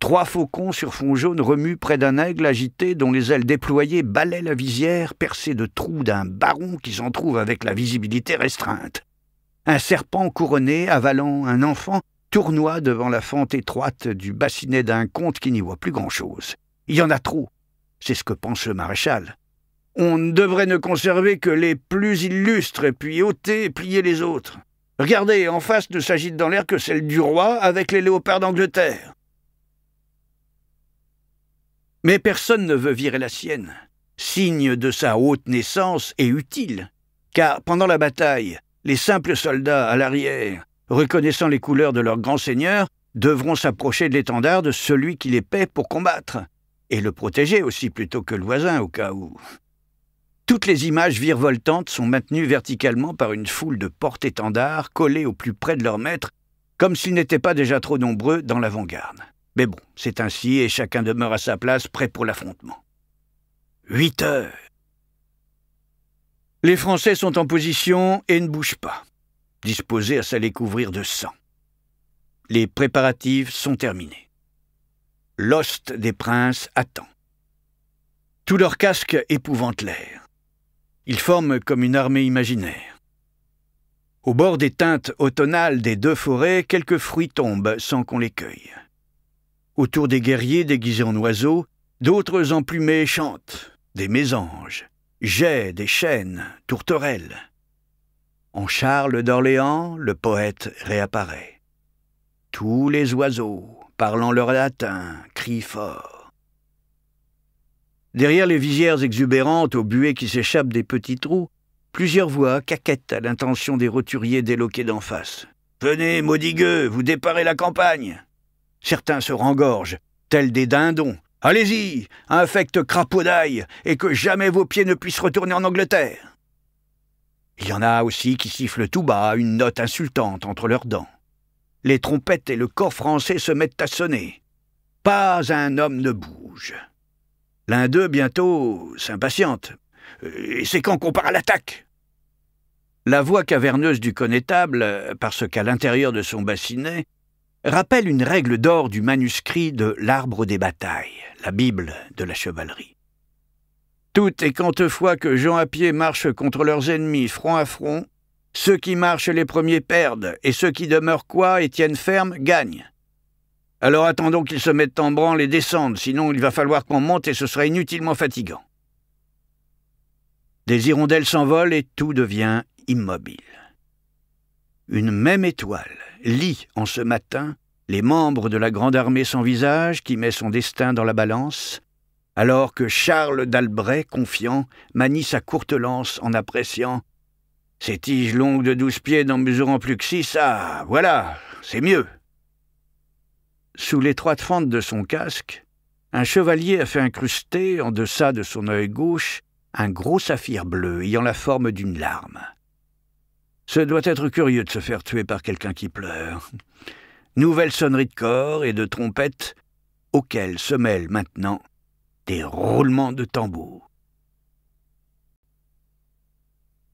Speaker 1: 3 faucons sur fond jaune remuent près d'un aigle agité dont les ailes déployées balaient la visière percée de trous d'un baron qui s'en trouve avec la visibilité restreinte. Un serpent couronné, avalant un enfant, tournoie devant la fente étroite du bassinet d'un comte qui n'y voit plus grand-chose. Il y en a trop, c'est ce que pense le maréchal. On ne devrait ne conserver que les plus illustres, puis ôter et plier les autres. Regardez, en face ne s'agite dans l'air que celle du roi avec les léopards d'Angleterre. Mais personne ne veut virer la sienne, signe de sa haute naissance et utile, car pendant la bataille, les simples soldats à l'arrière, reconnaissant les couleurs de leur grand seigneur, devront s'approcher de l'étendard de celui qui les paie pour combattre, et le protéger aussi plutôt que le voisin au cas où. Toutes les images virevoltantes sont maintenues verticalement par une foule de porte-étendards collés au plus près de leur maître, comme s'ils n'étaient pas déjà trop nombreux dans l'avant-garde. Mais bon, c'est ainsi et chacun demeure à sa place, prêt pour l'affrontement. 8 heures. Les Français sont en position et ne bougent pas, disposés à s'aller couvrir de sang. Les préparatifs sont terminés. L'hoste des princes attend. Tous leurs casques épouvantent l'air. Ils forment comme une armée imaginaire. Au bord des teintes automnales des 2 forêts, quelques fruits tombent sans qu'on les cueille. Autour des guerriers déguisés en oiseaux, d'autres emplumés chantent, des mésanges, geais, des chênes, tourterelles. En Charles d'Orléans, le poète réapparaît. Tous les oiseaux, parlant leur latin, crient fort. Derrière les visières exubérantes aux buées qui s'échappent des petits trous, plusieurs voix caquettent à l'intention des roturiers déloqués d'en face. « Venez, maudits gueux, vous déparez la campagne !» Certains se rengorgent, tels des dindons. « Allez-y, infecte crapaud d'ail, et que jamais vos pieds ne puissent retourner en Angleterre !» Il y en a aussi qui sifflent tout bas une note insultante entre leurs dents. Les trompettes et le corps français se mettent à sonner. Pas un homme ne bouge. L'un d'eux, bientôt, s'impatiente. « Et c'est quand qu'on part à l'attaque ?» La voix caverneuse du connétable, parce qu'à l'intérieur de son bassinet, rappelle une règle d'or du manuscrit de l'Arbre des batailles, la Bible de la chevalerie. Toutes et quantes fois que gens à pied marchent contre leurs ennemis front à front, ceux qui marchent les premiers perdent, et ceux qui demeurent cois et tiennent ferme gagnent. Alors attendons qu'ils se mettent en branle et descendent, sinon il va falloir qu'on monte et ce sera inutilement fatigant. Des hirondelles s'envolent et tout devient immobile. Une même étoile lie en ce matin les membres de la grande armée sans visage qui met son destin dans la balance, alors que Charles d'Albret, confiant, manie sa courte lance en appréciant « Ces tiges longues de 12 pieds n'en mesurant plus que 6, ah, voilà, c'est mieux !» Sous l'étroite fente de son casque, un chevalier a fait incruster, en deçà de son œil gauche, un gros saphir bleu ayant la forme d'une larme. Ce doit être curieux de se faire tuer par quelqu'un qui pleure. Nouvelle sonnerie de corps et de trompette, auxquelles se mêlent maintenant des roulements de tambour.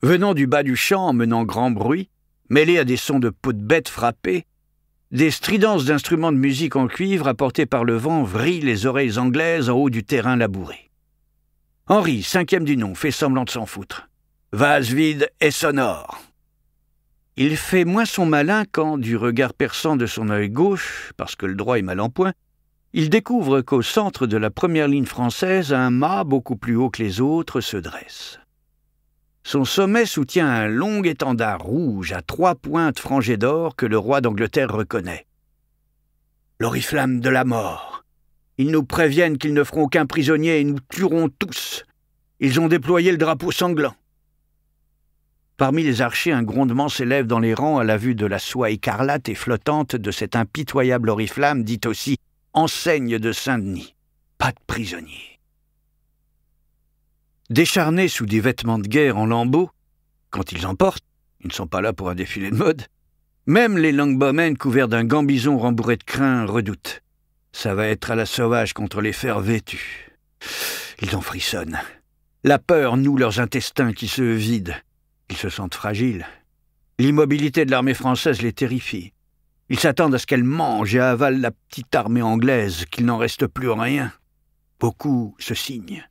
Speaker 1: Venant du bas du champ en menant grand bruit, mêlés à des sons de peau de bête frappée, des stridences d'instruments de musique en cuivre apportés par le vent vrillent les oreilles anglaises en haut du terrain labouré. Henri, 5e du nom, fait semblant de s'en foutre. Vase vide et sonore. Il fait moins son malin quand, du regard perçant de son œil gauche, parce que le droit est mal en point, il découvre qu'au centre de la première ligne française, un mât beaucoup plus haut que les autres se dresse. Son sommet soutient un long étendard rouge à 3 pointes frangées d'or que le roi d'Angleterre reconnaît. L'oriflamme de la mort. Ils nous préviennent qu'ils ne feront aucun prisonnier et nous tueront tous. Ils ont déployé le drapeau sanglant. Parmi les archers, un grondement s'élève dans les rangs à la vue de la soie écarlate et flottante de cette impitoyable oriflamme, dite aussi enseigne de Saint-Denis. Pas de prisonniers. Décharnés sous des vêtements de guerre en lambeaux, quand ils en portent, ils ne sont pas là pour un défilé de mode, même les longbowmen couverts d'un gambison rembourré de crin redoutent. Ça va être à la sauvage contre les fers vêtus. Ils en frissonnent. La peur noue leurs intestins qui se vident. Ils se sentent fragiles. L'immobilité de l'armée française les terrifie. Ils s'attendent à ce qu'elle mange et avale la petite armée anglaise, qu'il n'en reste plus rien. Beaucoup se signent.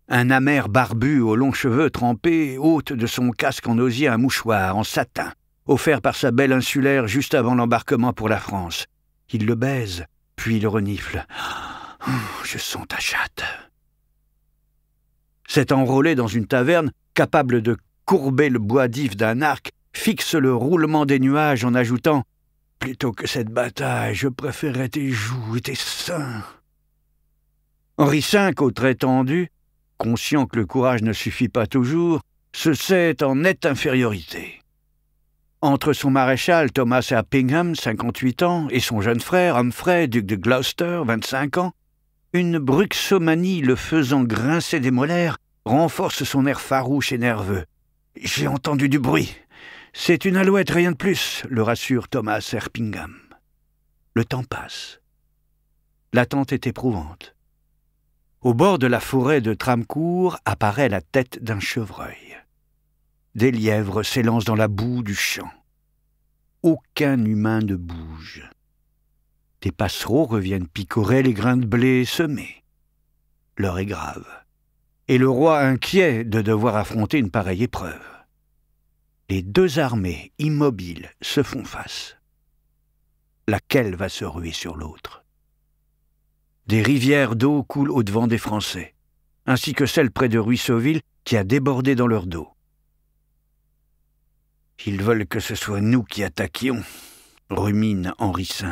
Speaker 1: Un amer barbu aux longs cheveux trempés ôte de son casque en osier un mouchoir en satin, offert par sa belle insulaire juste avant l'embarquement pour la France. Il le baise, puis le renifle. « Je sens ta chatte. » Cet enrôlé dans une taverne, capable de courber le bois d'if d'un arc, fixe le roulement des nuages en ajoutant « Plutôt que cette bataille, je préférerais tes joues et tes seins. » Henri V, au trait tendu, conscient que le courage ne suffit pas toujours, se sait en nette infériorité. Entre son maréchal Thomas Erpingham, 58 ans, et son jeune frère Humphrey, duc de Gloucester, 25 ans, une bruxomanie le faisant grincer des molaires renforce son air farouche et nerveux. « J'ai entendu du bruit. C'est une alouette, rien de plus », le rassure Thomas Erpingham. Le temps passe. L'attente est éprouvante. Au bord de la forêt de Tramcourt apparaît la tête d'un chevreuil. Des lièvres s'élancent dans la boue du champ. Aucun humain ne bouge. Des passereaux reviennent picorer les grains de blé semés. L'heure est grave, et le roi inquiet de devoir affronter une pareille épreuve. Les deux armées immobiles se font face. Laquelle va se ruer sur l'autre? Des rivières d'eau coulent au-devant des Français, ainsi que celle près de Ruisseauville qui a débordé dans leur dos. « Ils veulent que ce soit nous qui attaquions », rumine Henri V.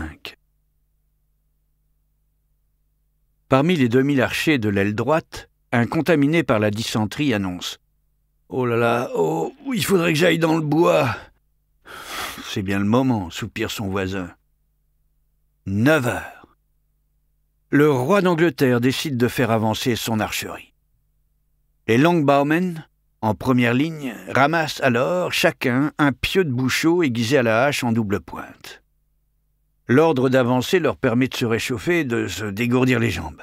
Speaker 1: Parmi les 2000 archers de l'aile droite, un contaminé par la dysenterie annonce « Oh là là, oh, il faudrait que j'aille dans le bois !»« C'est bien le moment », soupire son voisin. 9 heures. Le roi d'Angleterre décide de faire avancer son archerie. Les longbowmen, en première ligne, ramassent alors chacun un pieu de bouchot aiguisé à la hache en double pointe. L'ordre d'avancer leur permet de se réchauffer et de se dégourdir les jambes.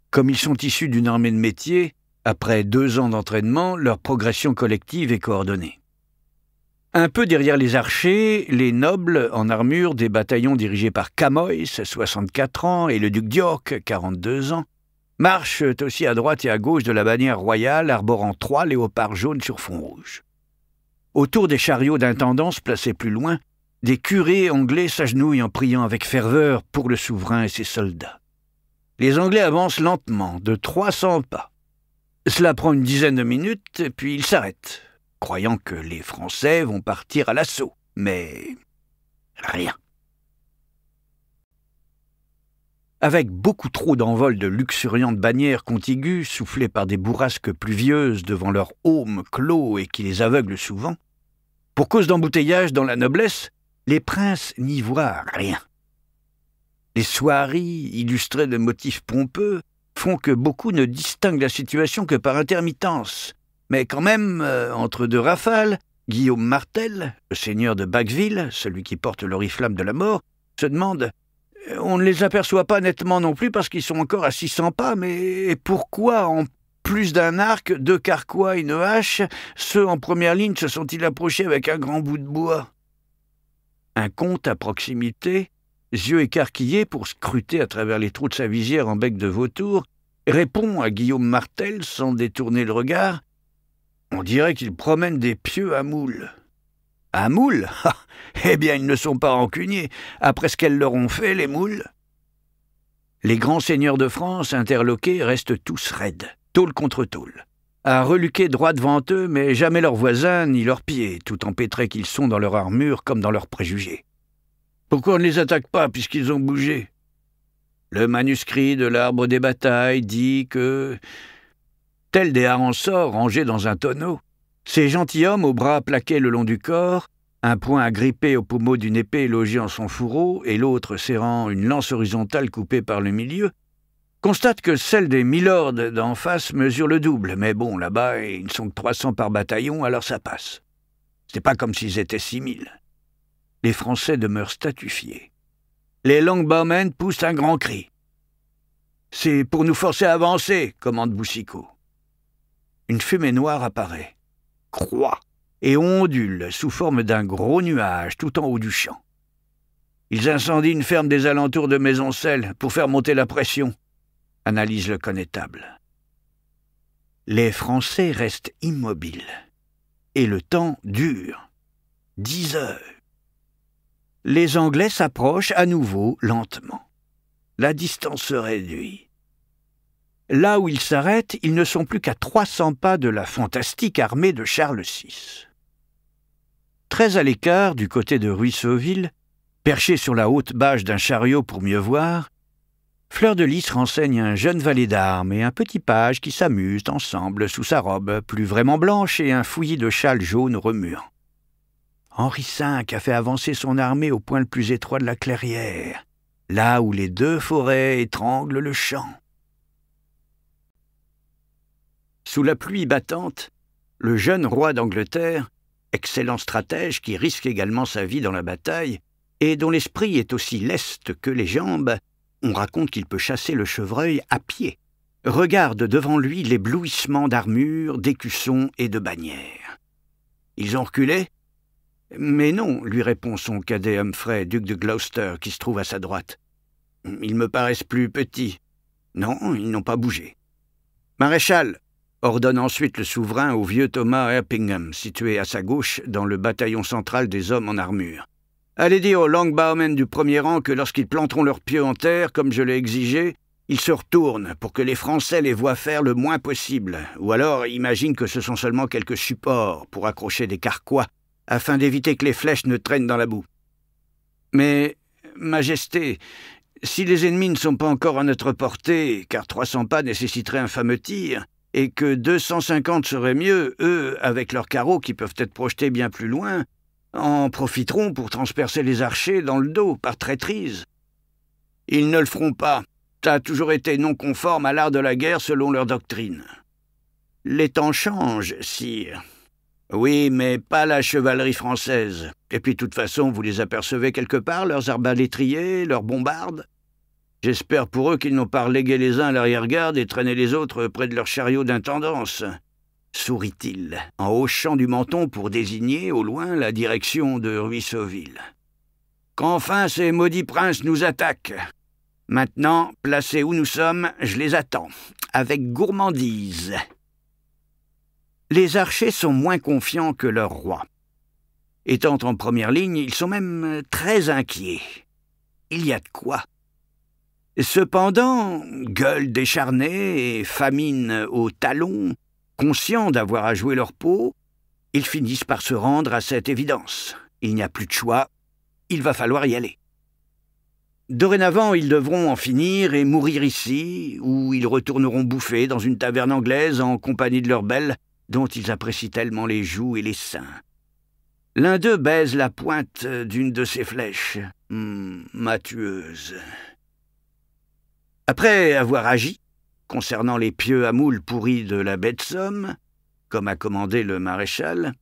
Speaker 1: Comme ils sont issus d'une armée de métier, après 2 ans d'entraînement, leur progression collective est coordonnée. Un peu derrière les archers, les nobles en armure des bataillons dirigés par Camoys, 64 ans, et le duc d'York, 42 ans, marchent aussi à droite et à gauche de la bannière royale arborant 3 léopards jaunes sur fond rouge. Autour des chariots d'intendance placés plus loin, des curés anglais s'agenouillent en priant avec ferveur pour le souverain et ses soldats. Les Anglais avancent lentement, de 300 pas. Cela prend une dizaine de minutes, puis ils s'arrêtent, croyant que les Français vont partir à l'assaut. Mais rien. Avec beaucoup trop d'envols de luxuriantes bannières contiguës soufflées par des bourrasques pluvieuses devant leurs aumes clos et qui les aveuglent souvent, pour cause d'embouteillage dans la noblesse, les princes n'y voient rien. Les soieries, illustrées de motifs pompeux, font que beaucoup ne distinguent la situation que par intermittence. Mais quand même, entre 2 rafales, Guillaume Martel, le seigneur de Bacqueville, celui qui porte l'oriflamme de la mort, se demande « On ne les aperçoit pas nettement non plus parce qu'ils sont encore à 600 pas, mais pourquoi, en plus d'un arc, 2 carquois et une hache, ceux en première ligne se sont-ils approchés avec un grand bout de bois ?» Un comte à proximité, yeux écarquillés pour scruter à travers les trous de sa visière en bec de vautour, répond à Guillaume Martel sans détourner le regard « On dirait qu'ils promènent des pieux à moules. » « À moules ? Eh bien, ils ne sont pas rancuniers, après ce qu'elles leur ont fait, les moules. » Les grands seigneurs de France, interloqués, restent tous raides, tôle contre tôle, à reluquer droit devant eux, mais jamais leurs voisins ni leurs pieds, tout empêtrés qu'ils sont dans leur armure comme dans leurs préjugés. Pourquoi on ne les attaque pas, puisqu'ils ont bougé ? Le manuscrit de l'arbre des batailles dit que, tels des harençors rangés dans un tonneau, ces gentilshommes aux bras plaqués le long du corps, un poing agrippé au pommeau d'une épée logée en son fourreau et l'autre serrant une lance horizontale coupée par le milieu, constatent que celle des milords d'en face mesure le double. Mais bon, là-bas, ils ne sont que 300 par bataillon, alors ça passe. C'est pas comme s'ils étaient 6000. Les Français demeurent statufiés. Les longbowmen poussent un grand cri. « C'est pour nous forcer à avancer », commande Boucicaut. Une fumée noire apparaît, croît et ondule sous forme d'un gros nuage tout en haut du champ. Ils incendient une ferme des alentours de Maisoncelles pour faire monter la pression, analyse le connétable. Les Français restent immobiles. Et le temps dure. 10 heures. Les Anglais s'approchent à nouveau lentement. La distance se réduit. Là où ils s'arrêtent, ils ne sont plus qu'à 300 pas de la fantastique armée de Charles VI. Très à l'écart, du côté de Ruisseauville, perché sur la haute bâche d'un chariot pour mieux voir, Fleur de Lys renseigne un jeune valet d'armes et un petit page qui s'amusent ensemble sous sa robe, plus vraiment blanche, et un fouillis de châle jaune remuant. Henri V a fait avancer son armée au point le plus étroit de la clairière, là où les 2 forêts étranglent le champ. Sous la pluie battante, le jeune roi d'Angleterre, excellent stratège qui risque également sa vie dans la bataille, et dont l'esprit est aussi leste que les jambes, on raconte qu'il peut chasser le chevreuil à pied, regarde devant lui l'éblouissement d'armures, d'écussons et de bannières. « Ils ont reculé ?»« Mais non, lui répond son cadet Humphrey, duc de Gloucester, qui se trouve à sa droite. Ils me paraissent plus petits. Non, ils n'ont pas bougé. Maréchal, ordonne ensuite le souverain au vieux Thomas Erpingham, situé à sa gauche dans le bataillon central des hommes en armure. Allez dire aux Longbowmen du premier rang que lorsqu'ils planteront leurs pieds en terre, comme je l'ai exigé, ils se retournent pour que les Français les voient faire le moins possible, ou alors imaginent que ce sont seulement quelques supports pour accrocher des carquois, afin d'éviter que les flèches ne traînent dans la boue. Mais, Majesté, si les ennemis ne sont pas encore à notre portée, car 300 pas nécessiteraient un fameux tir, et que 250 serait mieux, eux, avec leurs carreaux qui peuvent être projetés bien plus loin, en profiteront pour transpercer les archers dans le dos, par traîtrise. Ils ne le feront pas. Ça a toujours été non conforme à l'art de la guerre selon leur doctrine. Les temps changent, sire. Oui, mais pas la chevalerie française. Et puis, de toute façon, vous les apercevez quelque part, leurs arbalétriers, leurs bombardes? J'espère pour eux qu'ils n'ont pas relégué les uns à l'arrière-garde et traîné les autres près de leur chariot d'intendance. Sourit-il, en hochant du menton pour désigner, au loin, la direction de Ruisseauville. Qu'enfin ces maudits princes nous attaquent. Maintenant, placés où nous sommes, je les attends, avec gourmandise. Les archers sont moins confiants que leur roi. Étant en première ligne, ils sont même très inquiets. Il y a de quoi. Cependant, gueule décharnée et famine aux talons, conscients d'avoir à jouer leur peau, ils finissent par se rendre à cette évidence. Il n'y a plus de choix, il va falloir y aller. Dorénavant, ils devront en finir et mourir ici, ou ils retourneront bouffer dans une taverne anglaise en compagnie de leurs belles, dont ils apprécient tellement les joues et les seins. L'un d'eux baise la pointe d'une de ses flèches, ma tueuse. Après avoir agi, concernant les pieux à moules pourris de la baie de Somme, comme a commandé le maréchal,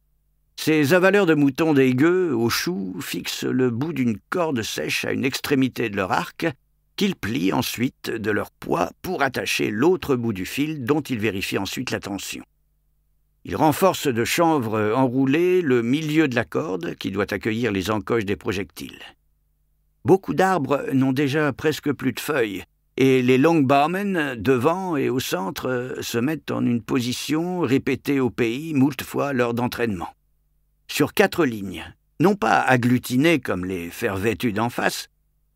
Speaker 1: ces avaleurs de moutons des gueux, aux choux, fixent le bout d'une corde sèche à une extrémité de leur arc, qu'ils plient ensuite de leur poids pour attacher l'autre bout du fil dont ils vérifient ensuite la tension. Ils renforcent de chanvre enroulé le milieu de la corde qui doit accueillir les encoches des projectiles. Beaucoup d'arbres n'ont déjà presque plus de feuilles, et les Longbowmen, devant et au centre, se mettent en une position répétée au pays moult fois lors d'entraînement. Sur 4 lignes, non pas agglutinées comme les fers vêtus d'en face,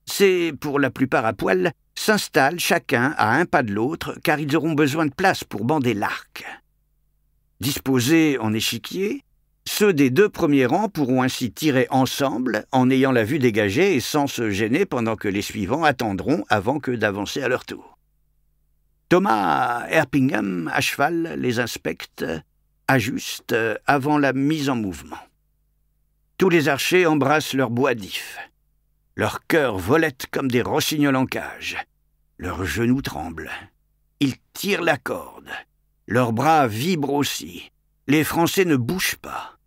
Speaker 1: c'est, pour la plupart à poil, s'installent chacun à un pas de l'autre, car ils auront besoin de place pour bander l'arc. Disposés en échiquier, ceux des 2 premiers rangs pourront ainsi tirer ensemble en ayant la vue dégagée et sans se gêner pendant que les suivants attendront avant que d'avancer à leur tour. Thomas Erpingham, à cheval, les inspecte, ajuste avant la mise en mouvement. Tous les archers embrassent leur bois d'if. Leurs cœurs volettent comme des rossignols en cage. Leurs genoux tremblent. Ils tirent la corde. Leurs bras vibrent aussi. Les Français ne bougent pas.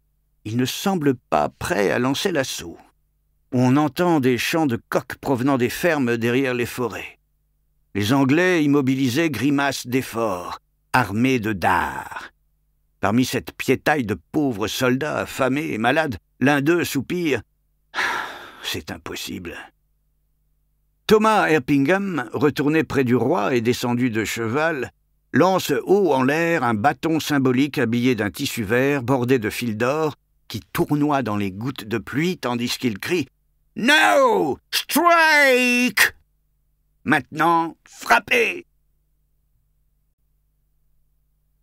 Speaker 1: Ils ne semblent pas prêts à lancer l'assaut. On entend des chants de coqs provenant des fermes derrière les forêts. Les Anglais immobilisés grimacent d'efforts, armés de dards. Parmi cette piétaille de pauvres soldats affamés et malades, l'un d'eux soupire « C'est impossible. Thomas Erpingham, retourné près du roi et descendu de cheval, lance haut en l'air un bâton symbolique habillé d'un tissu vert bordé de fils d'or qui tournoie dans les gouttes de pluie tandis qu'il crie « No! Strike! Maintenant, frappez !»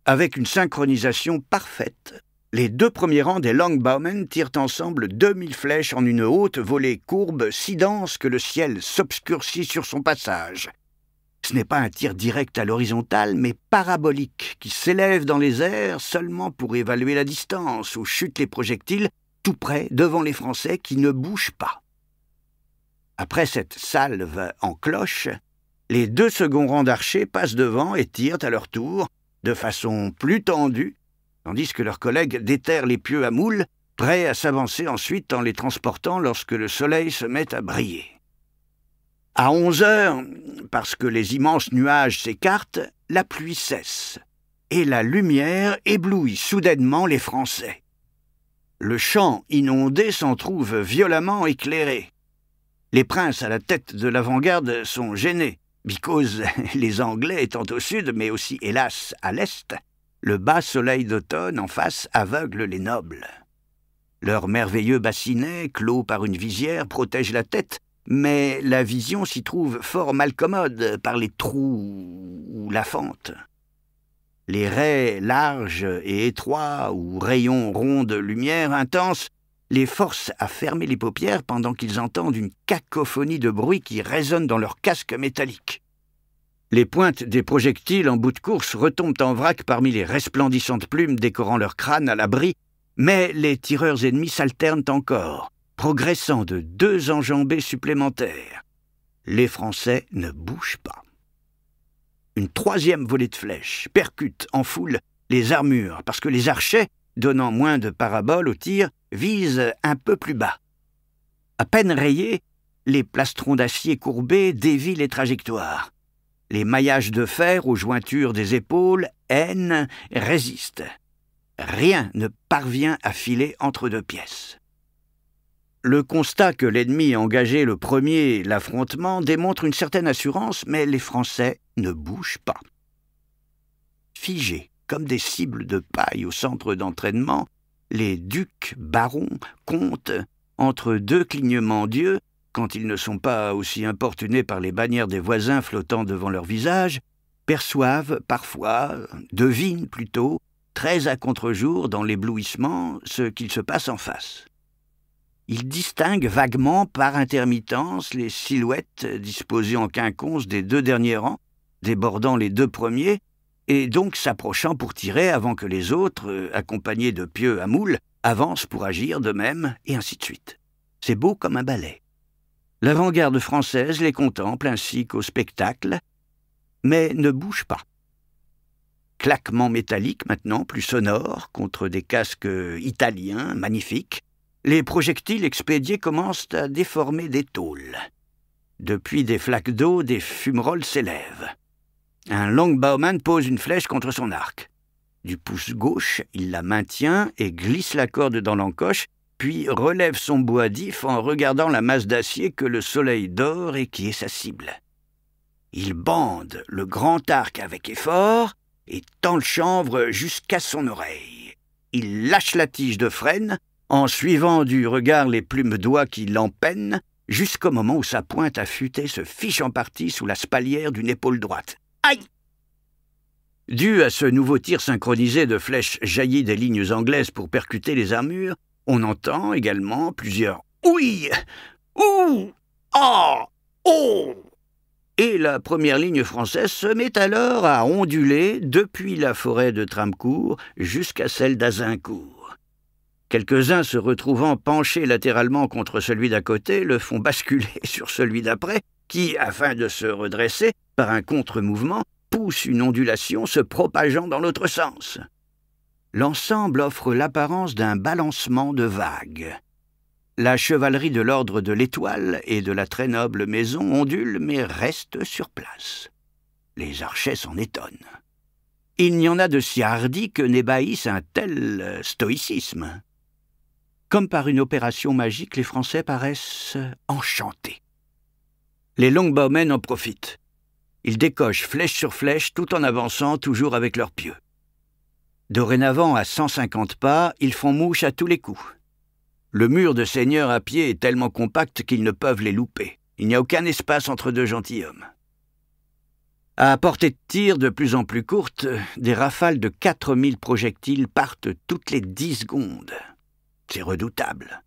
Speaker 1: Avec une synchronisation parfaite, les deux premiers rangs des Longbowmen tirent ensemble 2000 flèches en une haute volée courbe si dense que le ciel s'obscurcit sur son passage. Ce n'est pas un tir direct à l'horizontale, mais parabolique, qui s'élève dans les airs seulement pour évaluer la distance où chutent les projectiles, tout près devant les Français qui ne bougent pas. Après cette salve en cloche, les deux seconds rangs d'archers passent devant et tirent à leur tour, de façon plus tendue, tandis que leurs collègues déterrent les pieux à moules, prêts à s'avancer ensuite en les transportant lorsque le soleil se met à briller. À 11 heures, parce que les immenses nuages s'écartent, la pluie cesse, et la lumière éblouit soudainement les Français. Le champ inondé s'en trouve violemment éclairé. Les princes à la tête de l'avant-garde sont gênés, because les Anglais étant au sud, mais aussi, hélas, à l'est, le bas soleil d'automne en face aveugle les nobles. Leur merveilleux bassinet, clos par une visière, protège la tête, mais la vision s'y trouve fort malcommode par les trous ou la fente. Les raies larges et étroits ou rayons ronds de lumière intense les forcent à fermer les paupières pendant qu'ils entendent une cacophonie de bruit qui résonne dans leurs casques métalliques. Les pointes des projectiles en bout de course retombent en vrac parmi les resplendissantes plumes décorant leur crâne à l'abri, mais les tireurs ennemis s'alternent encore, progressant de 2 enjambées supplémentaires. Les Français ne bougent pas. Une 3e volée de flèches percute en foule les armures, parce que les archets, donnant moins de paraboles au tir, visent un peu plus bas. À peine rayés, les plastrons d'acier courbés dévient les trajectoires. Les maillages de fer aux jointures des épaules, hainent, résistent. Rien ne parvient à filer entre 2 pièces. Le constat que l'ennemi a engagé le premier l'affrontement démontre une certaine assurance, mais les Français ne bougent pas. Figés comme des cibles de paille au centre d'entraînement, les ducs, barons, comtes, entre 2 clignements d'yeux, quand ils ne sont pas aussi importunés par les bannières des voisins flottant devant leur visage, perçoivent parfois, devinent plutôt, très à contre-jour dans l'éblouissement, ce qu'il se passe en face. Ils distinguent vaguement par intermittence les silhouettes disposées en quinconce des 2 derniers rangs, débordant les 2 premiers, et donc s'approchant pour tirer avant que les autres, accompagnés de pieux à moules, avancent pour agir de même, et ainsi de suite. C'est beau comme un ballet. L'avant-garde française les contemple ainsi qu'au spectacle, mais ne bouge pas. Claquement métallique maintenant, plus sonore, contre des casques italiens magnifiques, les projectiles expédiés commencent à déformer des tôles. Depuis des flaques d'eau, des fumerolles s'élèvent. Un Longbowman pose une flèche contre son arc. Du pouce gauche, il la maintient et glisse la corde dans l'encoche, puis relève son bois d'if en regardant la masse d'acier que le soleil dore et qui est sa cible. Il bande le grand arc avec effort et tend le chanvre jusqu'à son oreille. Il lâche la tige de frêne, en suivant du regard les plumes d'oie qui l'empennent, jusqu'au moment où sa pointe affûtée se fiche en partie sous la spalière d'une épaule droite. Aïe! Dû à ce nouveau tir synchronisé de flèches jaillies des lignes anglaises pour percuter les armures, on entend également plusieurs « oui »,« ouh »,« ah »,« oh ». Et la première ligne française se met alors à onduler depuis la forêt de Tramcourt jusqu'à celle d'Azincourt. Quelques-uns se retrouvant penchés latéralement contre celui d'à côté le font basculer sur celui d'après, qui, afin de se redresser par un contre-mouvement, pousse une ondulation se propageant dans l'autre sens. L'ensemble offre l'apparence d'un balancement de vagues. La chevalerie de l'ordre de l'Étoile et de la très noble maison ondule mais reste sur place. Les archers s'en étonnent. Il n'y en a de si hardis que n'ébahissent un tel stoïcisme. Comme par une opération magique, les Français paraissent enchantés. Les longbowmen en profitent. Ils décochent flèche sur flèche tout en avançant toujours avec leurs pieux. Dorénavant, à 150 pas, ils font mouche à tous les coups. Le mur de seigneurs à pied est tellement compact qu'ils ne peuvent les louper. Il n'y a aucun espace entre deux gentilshommes. À portée de tir de plus en plus courte, des rafales de 4000 projectiles partent toutes les 10 secondes. C'est redoutable.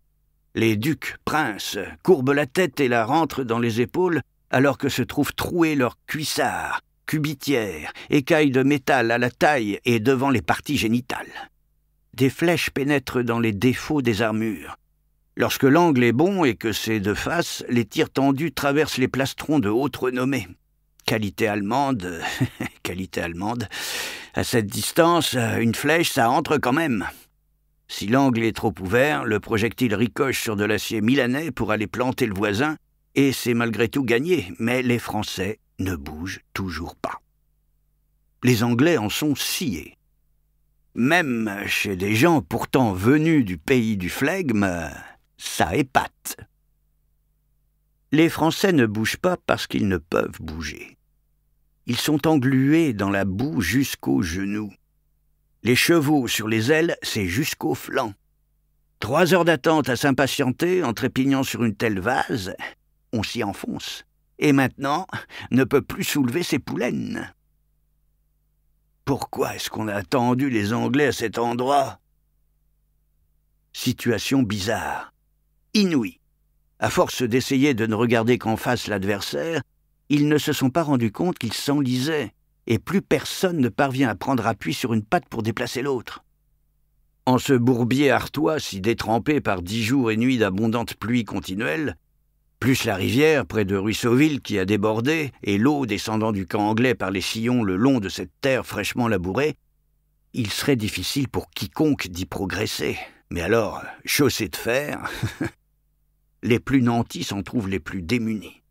Speaker 1: Les ducs, princes, courbent la tête et la rentrent dans les épaules alors que se trouvent troués leurs cuissards, cubitières, écailles de métal à la taille et devant les parties génitales. Des flèches pénètrent dans les défauts des armures. Lorsque l'angle est bon et que c'est de face, les tirs tendus traversent les plastrons de haute renommée. Qualité allemande, qualité allemande. À cette distance, une flèche, ça entre quand même. Si l'angle est trop ouvert, le projectile ricoche sur de l'acier milanais pour aller planter le voisin, et c'est malgré tout gagné, mais les Français ne bougent toujours pas. Les Anglais en sont sciés. Même chez des gens pourtant venus du pays du flegme, ça épate. Les Français ne bougent pas parce qu'ils ne peuvent bouger. Ils sont englués dans la boue jusqu'aux genoux. Les chevaux sur les ailes, c'est jusqu'aux flancs. 3 heures d'attente à s'impatienter en trépignant sur une telle vase, on s'y enfonce. Et maintenant, ne peut plus soulever ses poulaines. Pourquoi est-ce qu'on a attendu les Anglais à cet endroit? Situation bizarre, inouïe. À force d'essayer de ne regarder qu'en face l'adversaire, ils ne se sont pas rendus compte qu'ils s'enlisaient, et plus personne ne parvient à prendre appui sur une patte pour déplacer l'autre. En ce bourbier artois si détrempé par 10 jours et nuits d'abondantes pluies continuelles, plus la rivière près de Ruisseauville qui a débordé et l'eau descendant du camp anglais par les sillons le long de cette terre fraîchement labourée, il serait difficile pour quiconque d'y progresser. Mais alors, chaussée de fer, les plus nantis s'en trouvent les plus démunis.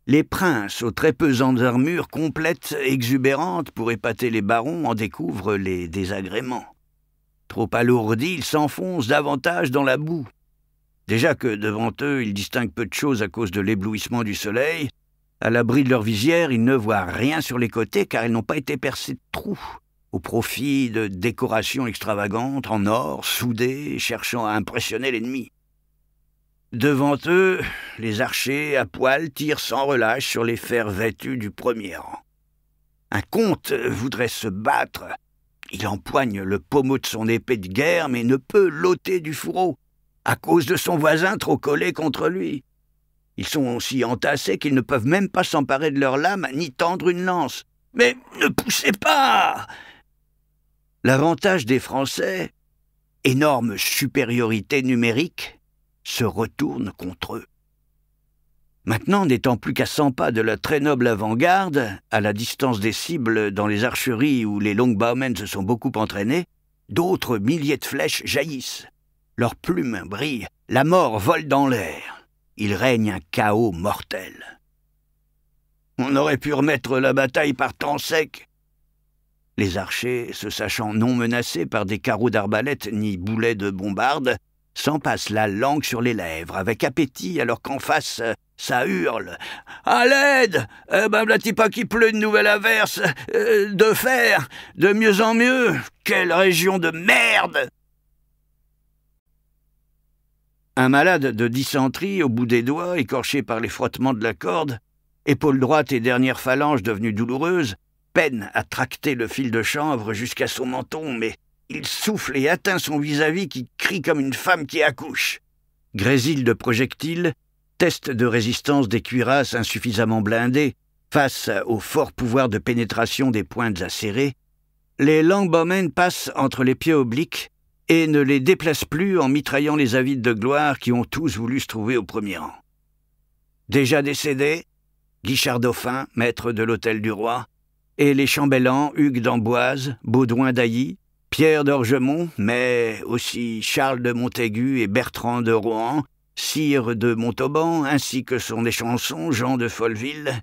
Speaker 1: Les princes aux très pesantes armures complètes, exubérantes pour épater les barons, en découvrent les désagréments. Trop alourdis, ils s'enfoncent davantage dans la boue. Déjà que devant eux, ils distinguent peu de choses à cause de l'éblouissement du soleil, à l'abri de leur visière, ils ne voient rien sur les côtés car ils n'ont pas été percés de trous, au profit de décorations extravagantes en or, soudées, cherchant à impressionner l'ennemi. Devant eux, les archers à poil tirent sans relâche sur les fers vêtus du premier rang. Un comte voudrait se battre. Il empoigne le pommeau de son épée de guerre, mais ne peut l'ôter du fourreau, à cause de son voisin trop collé contre lui. Ils sont aussi entassés qu'ils ne peuvent même pas s'emparer de leur lame, ni tendre une lance. Mais ne poussez pas! L'avantage des Français, énorme supériorité numérique, se retourne contre eux. Maintenant, n'étant plus qu'à 100 pas de la très noble avant-garde, à la distance des cibles dans les archeries où les longbowmen se sont beaucoup entraînés, d'autres milliers de flèches jaillissent. Leurs plumes brillent, la mort vole dans l'air. Il règne un chaos mortel. On aurait pu remettre la bataille par temps sec. Les archers, se sachant non menacés par des carreaux d'arbalète ni boulets de bombarde, s'en passent la langue sur les lèvres, avec appétit, alors qu'en face, ça hurle. « À l'aide! V'là-t-il pas qu'il pleut une nouvelle averse de fer, de mieux en mieux! Quelle région de merde !» Un malade de dysenterie au bout des doigts, écorché par les frottements de la corde, épaule droite et dernière phalange devenue douloureuse, peine à tracter le fil de chanvre jusqu'à son menton, mais il souffle et atteint son vis-à-vis qui crie comme une femme qui accouche. Grésil de projectiles, test de résistance des cuirasses insuffisamment blindées face au fort pouvoir de pénétration des pointes acérées, les longbowmen passent entre les pieds obliques et ne les déplacent plus en mitraillant les avides de gloire qui ont tous voulu se trouver au premier rang. Déjà décédés, Guichard Dauphin, maître de l'hôtel du roi, et les chambellans Hugues d'Amboise, Baudouin d'Ailly, Pierre d'Orgemont, mais aussi Charles de Montaigu et Bertrand de Rohan, sire de Montauban, ainsi que son échanson Jean de Folleville.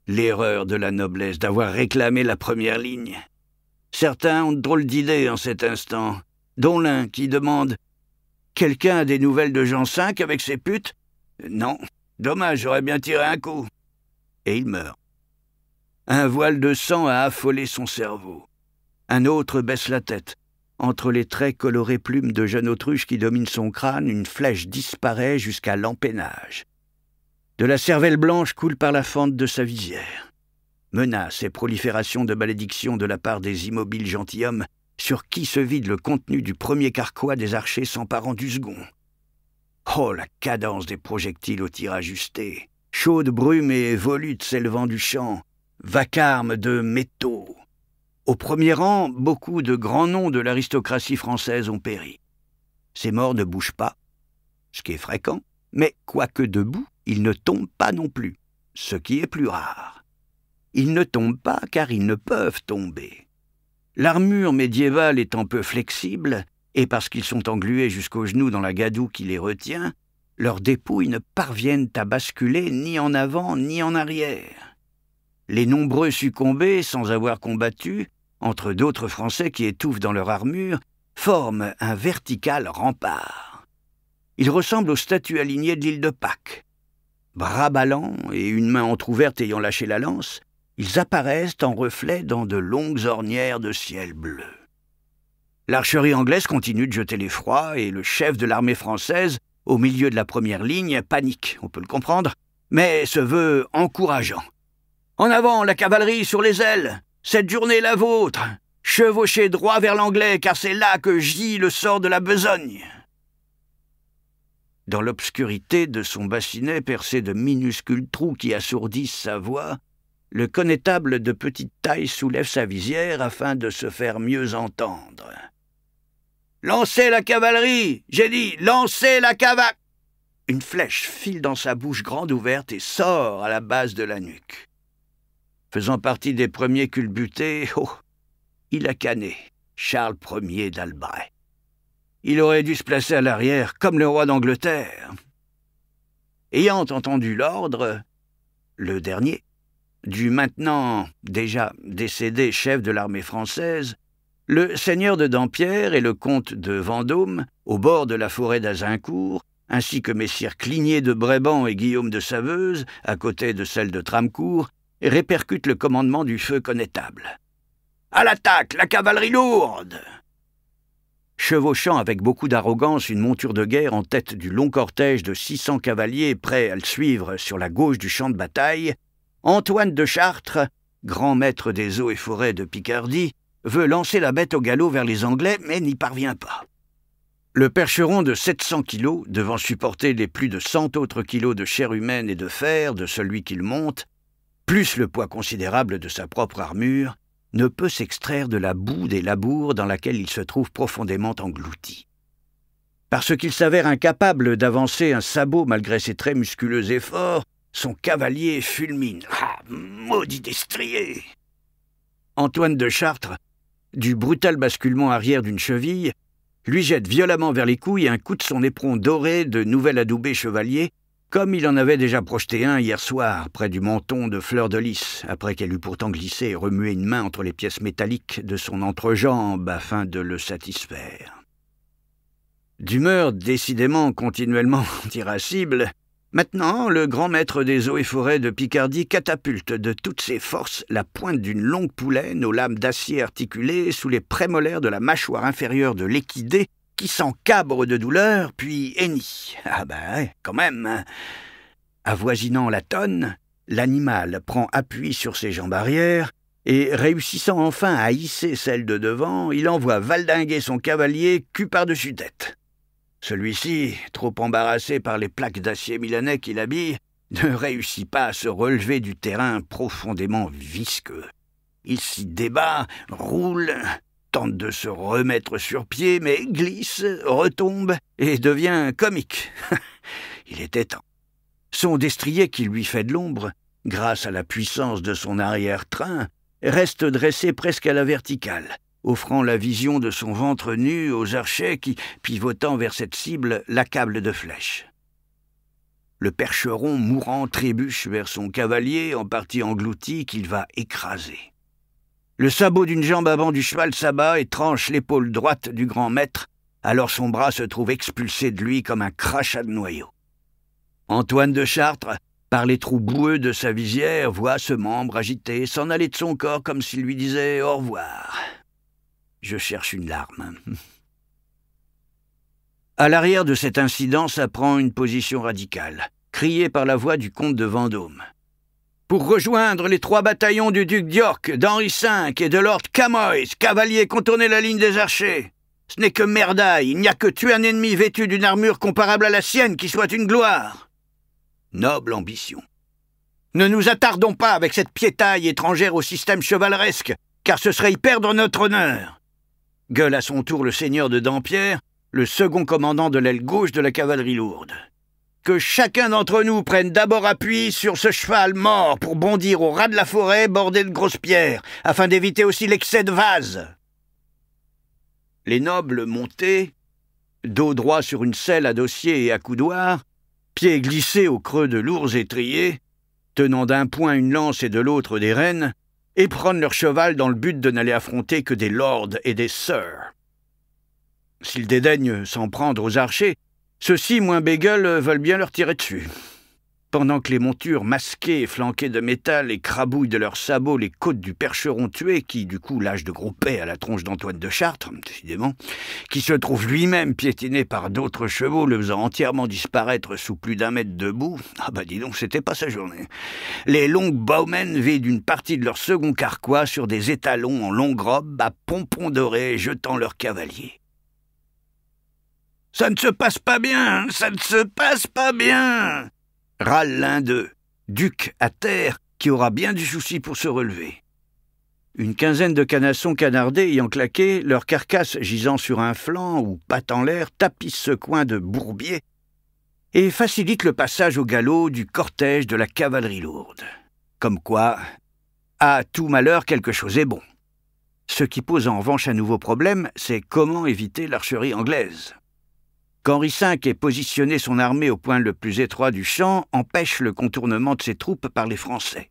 Speaker 1: L'erreur de la noblesse d'avoir réclamé la première ligne. Certains ont de drôles d'idées en cet instant, dont l'un qui demande « Quelqu'un a des nouvelles de Jean V avec ses putes ?» Non, Dommage, j'aurais bien tiré un coup. » Et il meurt. Un voile de sang a affolé son cerveau. Un autre baisse la tête. Entre les traits colorés plumes de jeune autruche qui dominent son crâne, une flèche disparaît jusqu'à l'empennage. De la cervelle blanche coule par la fente de sa visière. Menace et prolifération de malédictions de la part des immobiles gentilshommes sur qui se vide le contenu du premier carquois des archers s'emparant du second. Oh, la cadence des projectiles au tir ajusté, chaude brume et volute s'élevant du champ, vacarme de métaux. Au premier rang, beaucoup de grands noms de l'aristocratie française ont péri. Ces morts ne bougent pas, ce qui est fréquent, mais quoique debout, ils ne tombent pas non plus, ce qui est plus rare. Ils ne tombent pas car ils ne peuvent tomber. L'armure médiévale étant peu flexible, et parce qu'ils sont englués jusqu'aux genoux dans la gadoue qui les retient, leurs dépouilles ne parviennent à basculer ni en avant ni en arrière. Les nombreux succombés, sans avoir combattu, entre d'autres Français qui étouffent dans leur armure, forment un vertical rempart. Ils ressemblent aux statues alignées de l'île de Pâques. Bras ballants et une main entr'ouverte ayant lâché la lance, ils apparaissent en reflet dans de longues ornières de ciel bleu. L'archerie anglaise continue de jeter l'effroi et le chef de l'armée française, au milieu de la première ligne, panique, on peut le comprendre, mais se veut encourageant. « En avant, la cavalerie sur les ailes! Cette journée est la vôtre! Chevauchez droit vers l'anglais, car c'est là que gît le sort de la besogne !» Dans l'obscurité de son bassinet percé de minuscules trous qui assourdissent sa voix, le connétable de petite taille soulève sa visière afin de se faire mieux entendre. « Lancez la cavalerie! J'ai dit, lancez la cavalerie !» Une flèche file dans sa bouche grande ouverte et sort à la base de la nuque. Faisant partie des premiers culbutés, il a cané Charles Ier d'Albret. Il aurait dû se placer à l'arrière, comme le roi d'Angleterre. Ayant entendu l'ordre, le dernier, du maintenant déjà décédé chef de l'armée française, le seigneur de Dampierre et le comte de Vendôme, au bord de la forêt d'Azincourt, ainsi que messire Cligné de Brabant et Guillaume de Saveuse, à côté de celle de Tramcourt, répercutent le commandement du feu connétable. « À l'attaque, la cavalerie lourde !» Chevauchant avec beaucoup d'arrogance une monture de guerre en tête du long cortège de 600 cavaliers prêts à le suivre sur la gauche du champ de bataille, Antoine de Chartres, grand maître des eaux et forêts de Picardie, veut lancer la bête au galop vers les Anglais, mais n'y parvient pas. Le percheron de 700 kilos, devant supporter les plus de 100 autres kilos de chair humaine et de fer de celui qu'il monte, plus le poids considérable de sa propre armure, ne peut s'extraire de la boue des labours dans laquelle il se trouve profondément englouti. Parce qu'il s'avère incapable d'avancer un sabot malgré ses très musculeux efforts, son cavalier fulmine. Ah, maudit destrier! Antoine de Chartres, du brutal basculement arrière d'une cheville, lui jette violemment vers les couilles un coup de son éperon doré de nouvel adoubé chevalier, comme il en avait déjà projeté un hier soir près du menton de Fleur de Lys, après qu'elle eut pourtant glissé et remué une main entre les pièces métalliques de son entrejambe afin de le satisfaire. D'humeur décidément continuellement irascible, maintenant le grand maître des eaux et forêts de Picardie catapulte de toutes ses forces la pointe d'une longue poulaine aux lames d'acier articulées sous les prémolaires de la mâchoire inférieure de l'équidé, qui s'encabre de douleur, puis hennit. Ah ben, quand même. Avoisinant la tonne, l'animal prend appui sur ses jambes arrière, et réussissant enfin à hisser celle de devant, il envoie valdinguer son cavalier cul par-dessus tête. Celui-ci, trop embarrassé par les plaques d'acier milanais qui l'habillent, ne réussit pas à se relever du terrain profondément visqueux. Il s'y débat, roule, tente de se remettre sur pied, mais glisse, retombe et devient comique. Il était temps. Son destrier qui lui fait de l'ombre, grâce à la puissance de son arrière-train, reste dressé presque à la verticale, offrant la vision de son ventre nu aux archers qui, pivotant vers cette cible, l'accablent de flèches. Le percheron mourant trébuche vers son cavalier, en partie englouti, qu'il va écraser. Le sabot d'une jambe avant du cheval s'abat et tranche l'épaule droite du grand maître, alors son bras se trouve expulsé de lui comme un crachat de noyau. Antoine de Chartres, par les trous boueux de sa visière, voit ce membre agité s'en aller de son corps comme s'il lui disait « au revoir ». Je cherche une larme. À l'arrière de cet incident s'apprend une position radicale, criée par la voix du comte de Vendôme. Pour rejoindre les 3 bataillons du duc d'York, d'Henri V et de Lord Camoys, cavaliers, contournez la ligne des archers. Ce n'est que merdaille, il n'y a que tuer un ennemi vêtu d'une armure comparable à la sienne qui soit une gloire. Noble ambition. Ne nous attardons pas avec cette piétaille étrangère au système chevaleresque, car ce serait y perdre notre honneur. Gueule à son tour le seigneur de Dampierre, le second commandant de l'aile gauche de la cavalerie lourde. Que chacun d'entre nous prenne d'abord appui sur ce cheval mort pour bondir au ras de la forêt bordé de grosses pierres, afin d'éviter aussi l'excès de vase. Les nobles montés, dos droit sur une selle à dossier et à coudoir, pieds glissés au creux de lourds étriers, tenant d'un poing une lance et de l'autre des rênes, éprennent leur cheval dans le but de n'aller affronter que des lords et des sirs. S'ils dédaignent s'en prendre aux archers, ceux-ci, moins bégueules, veulent bien leur tirer dessus. Pendant que les montures masquées et flanquées de métal écrabouillent de leurs sabots les côtes du percheron tué, qui, du coup, lâche de gros pets à la tronche d'Antoine de Chartres, décidément, qui se trouve lui-même piétiné par d'autres chevaux, le faisant entièrement disparaître sous plus d'1 mètre debout. Ah bah dis donc, c'était pas sa journée. Les longues bowmen vident une partie de leur second carquois sur des étalons en longue robe à pompons dorés jetant leurs cavaliers. « Ça ne se passe pas bien, ça ne se passe pas bien !» râle l'un d'eux, duc à terre, qui aura bien du souci pour se relever. Une quinzaine de canassons canardés ayant claqué, leurs carcasses gisant sur un flanc ou pattes en l'air, tapissent ce coin de bourbier et facilitent le passage au galop du cortège de la cavalerie lourde. Comme quoi, à tout malheur, quelque chose est bon. Ce qui pose en revanche un nouveau problème, c'est comment éviter l'archerie anglaise. Qu'Henri V ait positionné son armée au point le plus étroit du champ empêche le contournement de ses troupes par les Français.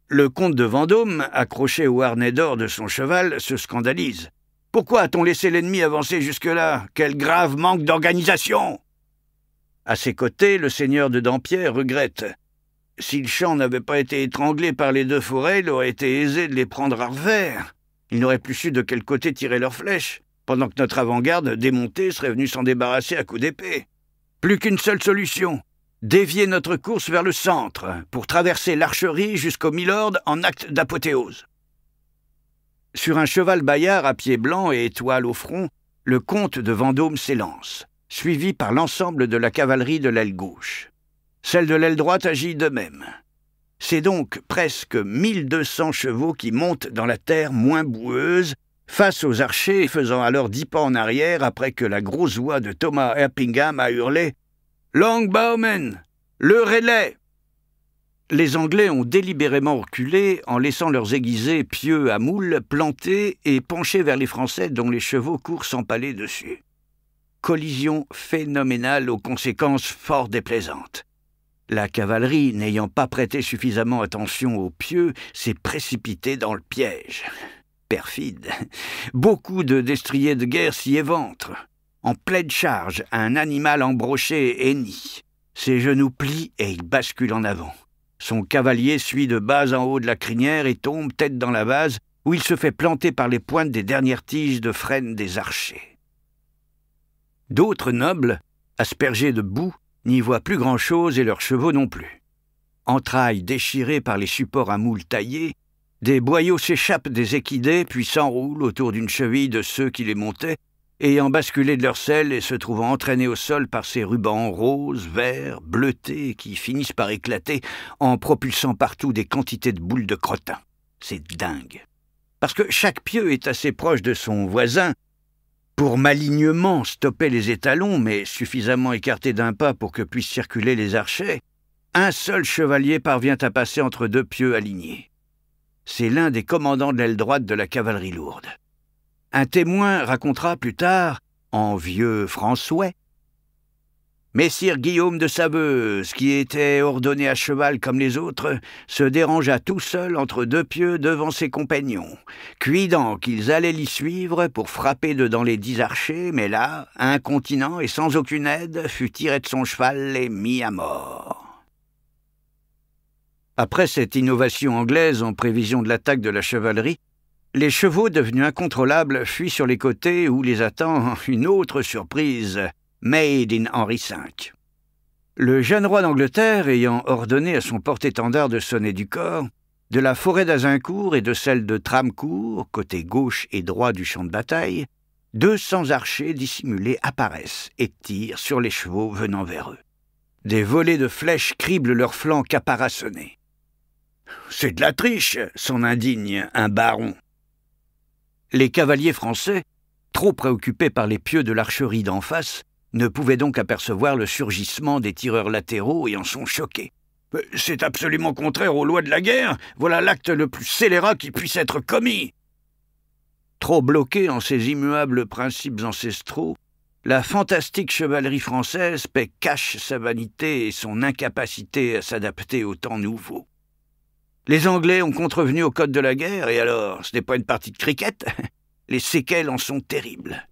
Speaker 1: Le comte de Vendôme, accroché au harnais d'or de son cheval, se scandalise. « Pourquoi a-t-on laissé l'ennemi avancer jusque-là? Quel grave manque d'organisation !» À ses côtés, le seigneur de Dampierre regrette. « Si le champ n'avait pas été étranglé par les 2 forêts, il aurait été aisé de les prendre à revers. Ils n'auraient plus su de quel côté tirer leurs flèches. Pendant que notre avant-garde, démontée, serait venue s'en débarrasser à coups d'épée. Plus qu'une seule solution, dévier notre course vers le centre, pour traverser l'archerie jusqu'au Milord en acte d'apothéose. » Sur un cheval bayard à pieds blancs et étoile au front, le comte de Vendôme s'élance, suivi par l'ensemble de la cavalerie de l'aile gauche. Celle de l'aile droite agit de même. C'est donc presque 1200 chevaux qui montent dans la terre moins boueuse, face aux archers, faisant alors 10 pas en arrière après que la grosse voix de Thomas Erpingham a hurlé « Longbowmen, le relais !» Les Anglais ont délibérément reculé en laissant leurs aiguisés pieux à moules plantés et penchés vers les Français dont les chevaux courent s'empaler dessus. Collision phénoménale aux conséquences fort déplaisantes. La cavalerie, n'ayant pas prêté suffisamment attention aux pieux, s'est précipitée dans le piège. Perfide. Beaucoup de destriers de guerre s'y éventrent. En pleine charge, un animal embroché hennit. Ses genoux plient et il bascule en avant. Son cavalier suit de bas en haut de la crinière et tombe tête dans la vase, où il se fait planter par les pointes des dernières tiges de frêne des archers. D'autres nobles, aspergés de boue, n'y voient plus grand-chose et leurs chevaux non plus. Entrailles déchirées par les supports à moules taillés, des boyaux s'échappent des équidés puis s'enroulent autour d'une cheville de ceux qui les montaient, ayant basculé de leur selle et se trouvant entraînés au sol par ces rubans roses, verts, bleutés qui finissent par éclater en propulsant partout des quantités de boules de crottin. C'est dingue. Parce que chaque pieu est assez proche de son voisin pour malignement stopper les étalons, mais suffisamment écarté d'un pas pour que puissent circuler les archers. Un seul chevalier parvient à passer entre 2 pieux alignés. C'est l'un des commandants de l'aile droite de la cavalerie lourde. Un témoin racontera plus tard, en vieux François, Messire Guillaume de Saveuse, qui était ordonné à cheval comme les autres, se dérangea tout seul entre deux pieux devant ses compagnons, cuidant qu'ils allaient l'y suivre pour frapper dedans les 10 archers, mais là, incontinent et sans aucune aide, fut tiré de son cheval et mis à mort. Après cette innovation anglaise en prévision de l'attaque de la chevalerie, les chevaux devenus incontrôlables fuient sur les côtés où les attend une autre surprise, made in Henri V. Le jeune roi d'Angleterre, ayant ordonné à son porte-étendard de sonner du corps, de la forêt d'Azincourt et de celle de Tramecourt, côté gauche et droit du champ de bataille, 200 archers dissimulés apparaissent et tirent sur les chevaux venant vers eux. Des volées de flèches criblent leurs flancs caparaçonnés. « C'est de la triche !» s'en indigne un baron. Les cavaliers français, trop préoccupés par les pieux de l'archerie d'en face, ne pouvaient donc apercevoir le surgissement des tireurs latéraux et en sont choqués. « C'est absolument contraire aux lois de la guerre. Voilà l'acte le plus scélérat qui puisse être commis. » Trop bloquée en ses immuables principes ancestraux, la fantastique chevalerie française cache sa vanité et son incapacité à s'adapter aux temps nouveaux. Les Anglais ont contrevenu au code de la guerre, et alors, ce n'est pas une partie de cricket. Les séquelles en sont terribles.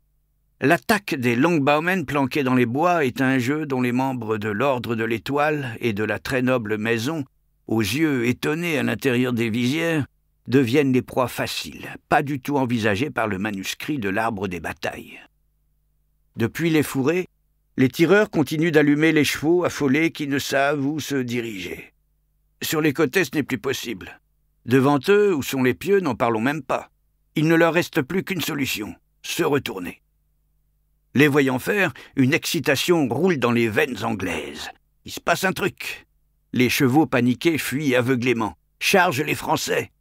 Speaker 1: L'attaque des Longbowmen planqués dans les bois est un jeu dont les membres de l'Ordre de l'Étoile et de la très noble maison, aux yeux étonnés à l'intérieur des visières, deviennent des proies faciles, pas du tout envisagées par le manuscrit de l'Arbre des batailles. Depuis les fourrés, les tireurs continuent d'allumer les chevaux affolés qui ne savent où se diriger. Sur les côtés, ce n'est plus possible. Devant eux, où sont les pieux, n'en parlons même pas. Il ne leur reste plus qu'une solution, se retourner. Les voyant faire, une excitation roule dans les veines anglaises. Il se passe un truc. Les chevaux paniqués fuient aveuglément, chargent les Français.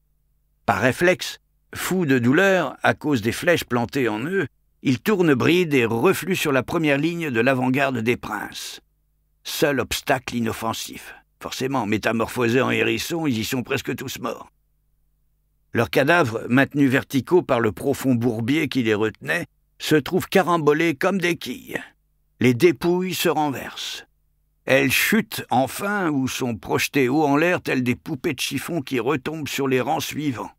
Speaker 1: Par réflexe, fous de douleur à cause des flèches plantées en eux, ils tournent bride et refluent sur la première ligne de l'avant-garde des princes. Seul obstacle inoffensif. Forcément, métamorphosés en hérissons, ils y sont presque tous morts. Leurs cadavres, maintenus verticaux par le profond bourbier qui les retenait, se trouvent carambolés comme des quilles. Les dépouilles se renversent. Elles chutent enfin ou sont projetées haut en l'air telles des poupées de chiffon qui retombent sur les rangs suivants.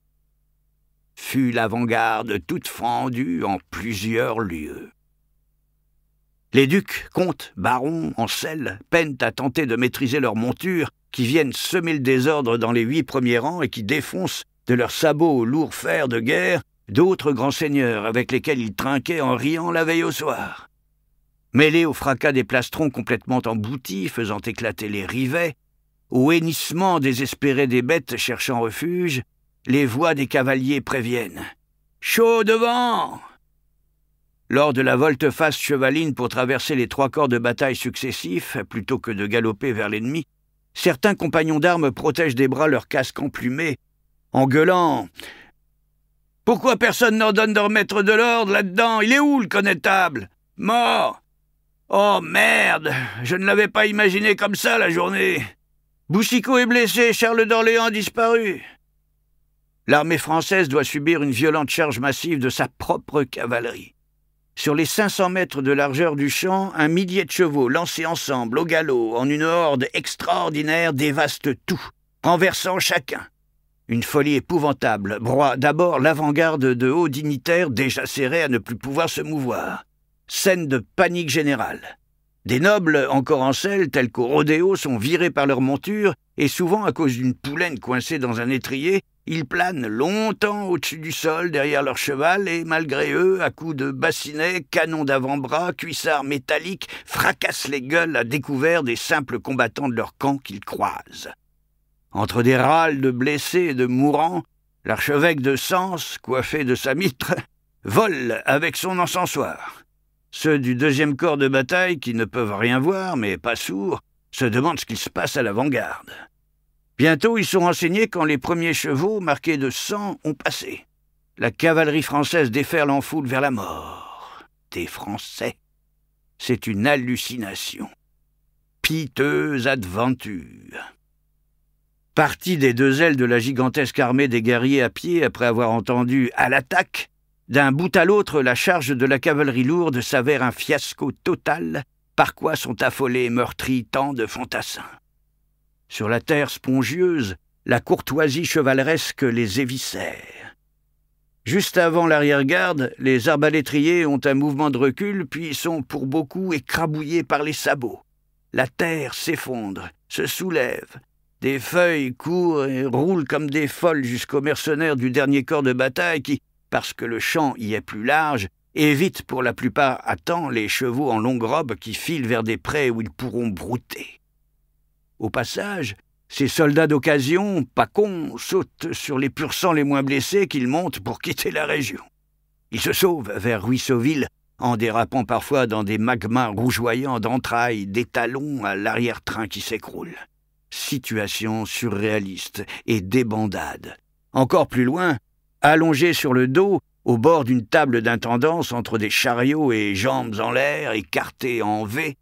Speaker 1: Fut l'avant-garde toute fendue en plusieurs lieues. Les ducs, comtes, barons, en selle, peinent à tenter de maîtriser leurs montures, qui viennent semer le désordre dans les 8 premiers rangs et qui défoncent de leurs sabots au lourd fer de guerre d'autres grands seigneurs avec lesquels ils trinquaient en riant la veille au soir. Mêlés au fracas des plastrons complètement emboutis, faisant éclater les rivets, au hennissement désespéré des bêtes cherchant refuge, les voix des cavaliers préviennent « Chaud devant !» Lors de la volte-face chevaline pour traverser les 3 corps de bataille successifs, plutôt que de galoper vers l'ennemi, certains compagnons d'armes protègent des bras leur casque emplumé, en gueulant « Pourquoi personne n'ordonne de remettre de l'ordre là-dedans? Il est où le connétable? Mort! Oh merde! Je ne l'avais pas imaginé comme ça la journée! Boucicaut est blessé, Charles d'Orléans a disparu! » L'armée française doit subir une violente charge massive de sa propre cavalerie. Sur les 500 mètres de largeur du champ, un millier de chevaux lancés ensemble au galop en une horde extraordinaire dévaste tout, renversant chacun. Une folie épouvantable broie d'abord l'avant-garde de hauts dignitaires déjà serrés à ne plus pouvoir se mouvoir. Scène de panique générale. Des nobles encore en selle, tels qu'au rodéo, sont virés par leur monture et souvent à cause d'une poulaine coincée dans un étrier, ils planent longtemps au-dessus du sol derrière leur cheval et, malgré eux, à coups de bassinets, canons d'avant-bras, cuissards métalliques, fracassent les gueules à découvert des simples combattants de leur camp qu'ils croisent. Entre des râles de blessés et de mourants, l'archevêque de Sens, coiffé de sa mitre, vole avec son encensoir. Ceux du 2e corps de bataille, qui ne peuvent rien voir, mais pas sourds, se demandent ce qu'il se passe à l'avant-garde. Bientôt, ils sont renseignés quand les premiers chevaux, marqués de sang, ont passé. La cavalerie française déferle en foule vers la mort. Des Français. C'est une hallucination. Piteuse aventure. Partis des 2 ailes de la gigantesque armée des guerriers à pied après avoir entendu « à l'attaque », d'un bout à l'autre, la charge de la cavalerie lourde s'avère un fiasco total par quoi sont affolés et meurtris tant de fantassins. Sur la terre spongieuse, la courtoisie chevaleresque les éviscère. Juste avant l'arrière-garde, les arbalétriers ont un mouvement de recul, puis sont pour beaucoup écrabouillés par les sabots. La terre s'effondre, se soulève. Des feuilles courent et roulent comme des folles jusqu'aux mercenaires du dernier corps de bataille qui, parce que le champ y est plus large, évitent pour la plupart à temps les chevaux en longue robe qui filent vers des prés où ils pourront brouter. Au passage, ces soldats d'occasion, pas cons, sautent sur les pur sang les moins blessés qu'ils montent pour quitter la région. Ils se sauvent vers Ruisseauville, en dérapant parfois dans des magmas rougeoyants d'entrailles, des talons à l'arrière-train qui s'écroule. Situation surréaliste et débandade. Encore plus loin, allongés sur le dos, au bord d'une table d'intendance entre des chariots et jambes en l'air, écartées en V,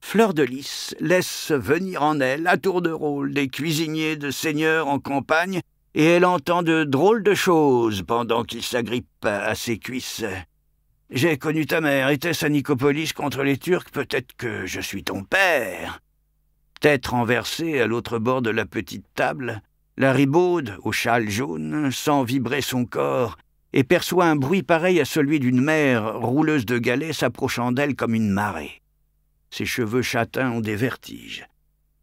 Speaker 1: Fleur de Lys laisse venir en elle, à tour de rôle, des cuisiniers de seigneurs en campagne, et elle entend de drôles de choses pendant qu'ils s'agrippent à ses cuisses. « J'ai connu ta mère, était-ce à Nicopolis contre les Turcs, peut-être que je suis ton père. » Tête renversée à l'autre bord de la petite table, la ribaude, au châle jaune, sent vibrer son corps et perçoit un bruit pareil à celui d'une mère rouleuse de galets s'approchant d'elle comme une marée. Ses cheveux châtains ont des vertiges.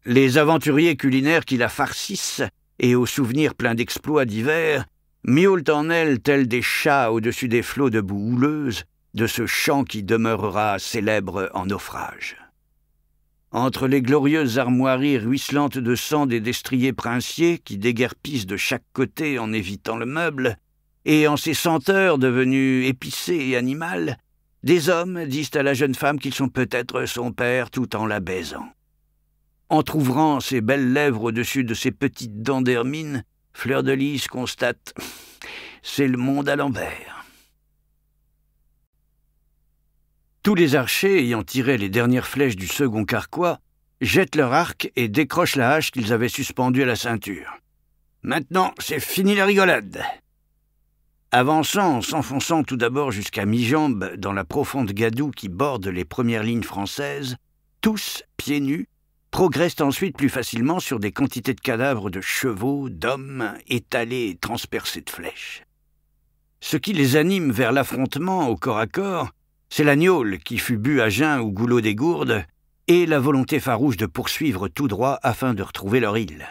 Speaker 1: Les aventuriers culinaires qui la farcissent, et aux souvenirs pleins d'exploits divers, miaulent en elle tels des chats au-dessus des flots de boue houleuse, de ce chant qui demeurera célèbre en naufrage. Entre les glorieuses armoiries ruisselantes de sang des destriers princiers qui déguerpissent de chaque côté en évitant le meuble, et en ces senteurs devenues épicées et animales, des hommes disent à la jeune femme qu'ils sont peut-être son père tout en la baisant. Entr'ouvrant ses belles lèvres au-dessus de ses petites dents d'hermine, Fleur de Lys constate « c'est le monde à l'envers ». Tous les archers ayant tiré les dernières flèches du second carquois jettent leur arc et décrochent la hache qu'ils avaient suspendue à la ceinture. « Maintenant, c'est fini la rigolade !» Avançant, s'enfonçant tout d'abord jusqu'à mi-jambe dans la profonde gadoue qui borde les premières lignes françaises, tous, pieds nus, progressent ensuite plus facilement sur des quantités de cadavres de chevaux, d'hommes, étalés et transpercés de flèches. Ce qui les anime vers l'affrontement au corps à corps, c'est la gnôle qui fut bu à jeun au goulot des gourdes et la volonté farouche de poursuivre tout droit afin de retrouver leur île.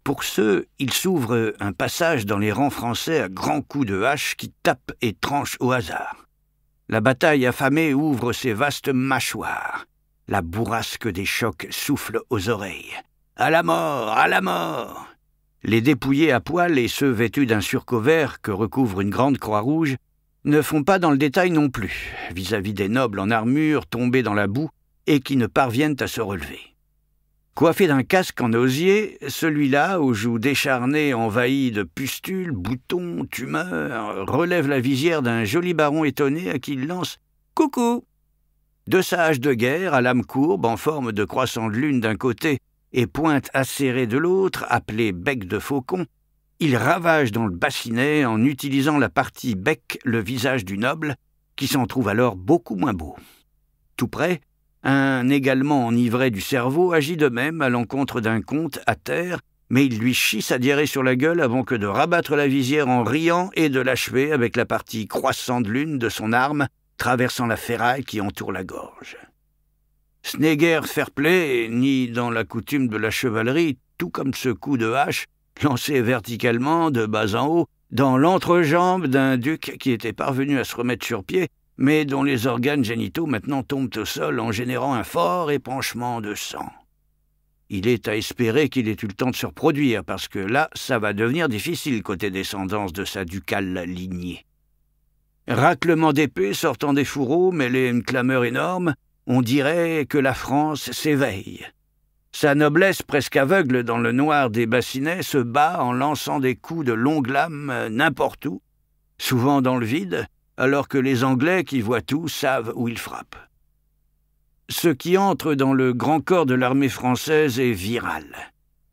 Speaker 1: Pour ceux, il s'ouvre un passage dans les rangs français à grands coups de hache qui tapent et tranchent au hasard. La bataille affamée ouvre ses vastes mâchoires. La bourrasque des chocs souffle aux oreilles. « À la mort! À la mort !» Les dépouillés à poil et ceux vêtus d'un surcot vert que recouvre une grande croix rouge ne font pas dans le détail non plus, vis-à-vis des nobles en armure tombés dans la boue et qui ne parviennent à se relever. Coiffé d'un casque en osier, celui-là, aux joues décharnées envahies de pustules, boutons, tumeurs, relève la visière d'un joli baron étonné à qui il lance « Coucou !» De sa hache de guerre, à lame courbe, en forme de croissant de lune d'un côté et pointe acérée de l'autre, appelée bec de faucon, il ravage dans le bassinet en utilisant la partie bec le visage du noble, qui s'en trouve alors beaucoup moins beau. Tout près, un également enivré du cerveau agit de même à l'encontre d'un comte à terre, mais il lui chie sa diarrhée sur la gueule avant que de rabattre la visière en riant et de l'achever avec la partie croissant de lune de son arme, traversant la ferraille qui entoure la gorge. Ce n'est guère fair-play, ni dans la coutume de la chevalerie, tout comme ce coup de hache, lancé verticalement, de bas en haut, dans l'entrejambe d'un duc qui était parvenu à se remettre sur pied, mais dont les organes génitaux maintenant tombent au sol en générant un fort épanchement de sang. Il est à espérer qu'il ait eu le temps de se reproduire, parce que là, ça va devenir difficile côté descendance de sa ducale lignée. Raclement d'épée sortant des fourreaux, mêlé à une clameur énorme, on dirait que la France s'éveille. Sa noblesse presque aveugle dans le noir des bassinets se bat en lançant des coups de longue lame n'importe où, souvent dans le vide, alors que les Anglais qui voient tout savent où ils frappent. Ce qui entre dans le grand corps de l'armée française est viral.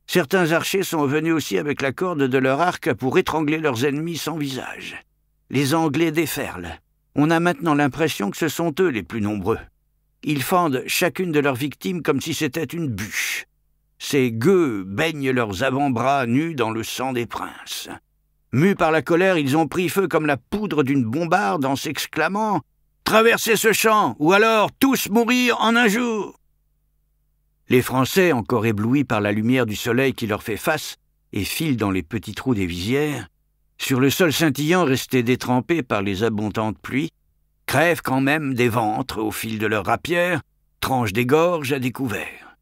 Speaker 1: Certains archers sont venus aussi avec la corde de leur arc pour étrangler leurs ennemis sans visage. Les Anglais déferlent. On a maintenant l'impression que ce sont eux les plus nombreux. Ils fendent chacune de leurs victimes comme si c'était une bûche. Ces gueux baignent leurs avant-bras nus dans le sang des princes. Mus par la colère, ils ont pris feu comme la poudre d'une bombarde en s'exclamant « Traversez ce champ, ou alors tous mourir en un jour !» Les Français, encore éblouis par la lumière du soleil qui leur fait face et filent dans les petits trous des visières, sur le sol scintillant resté détrempé par les abondantes pluies, crèvent quand même des ventres au fil de leurs rapières, tranchent des gorges à découvert.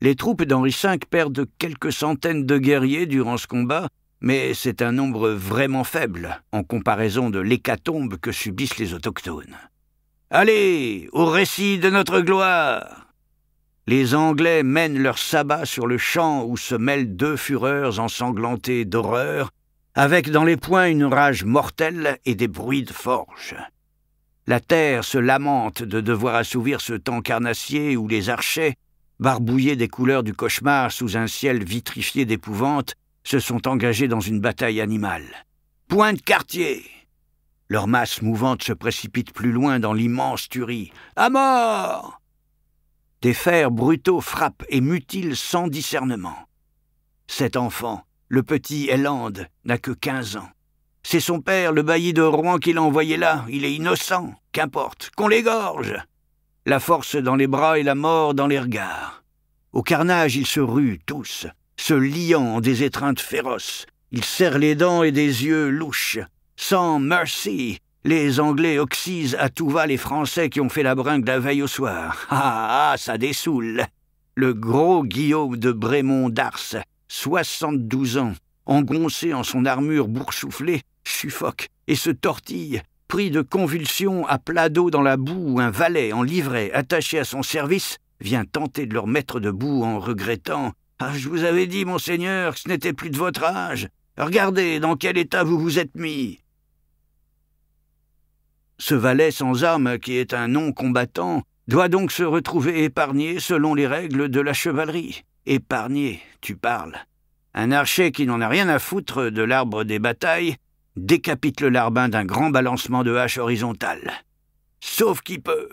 Speaker 1: Les troupes d'Henri V perdent quelques centaines de guerriers durant ce combat, mais c'est un nombre vraiment faible en comparaison de l'hécatombe que subissent les autochtones. Allez, au récit de notre gloire! Les Anglais mènent leur sabbat sur le champ où se mêlent deux fureurs ensanglantées d'horreur, avec dans les poings une rage mortelle et des bruits de forge. La terre se lamente de devoir assouvir ce temps carnassier où les archers, barbouillés des couleurs du cauchemar sous un ciel vitrifié d'épouvante, se sont engagés dans une bataille animale. Point de quartier! Leur masse mouvante se précipite plus loin dans l'immense tuerie. À mort! Des fers brutaux frappent et mutilent sans discernement. Cet enfant, le petit Eland, n'a que 15 ans. C'est son père, le bailli de Rouen, qui l'a envoyé là. Il est innocent, qu'importe, qu'on l'égorge. La force dans les bras et la mort dans les regards. Au carnage, ils se ruent tous, se liant en des étreintes féroces. Ils serrent les dents et des yeux louches. Sans mercy, les Anglais oxysent à tout va les Français qui ont fait la bringue la veille au soir. Ah, ça dessoule. Le gros Guillaume de Brémond d'Ars, 72 ans, engoncé en son armure boursouflée, suffoque et se tortille, pris de convulsions à plat dos dans la boue où un valet en livrée attaché à son service vient tenter de leur mettre debout en regrettant « Ah, je vous avais dit, monseigneur, que ce n'était plus de votre âge. Regardez dans quel état vous vous êtes mis. » Ce valet sans armes, qui est un non-combattant, doit donc se retrouver épargné selon les règles de la chevalerie. Épargné, tu parles. Un archer qui n'en a rien à foutre de l'arbre des batailles décapite le larbin d'un grand balancement de hache horizontale. Sauf qui peut.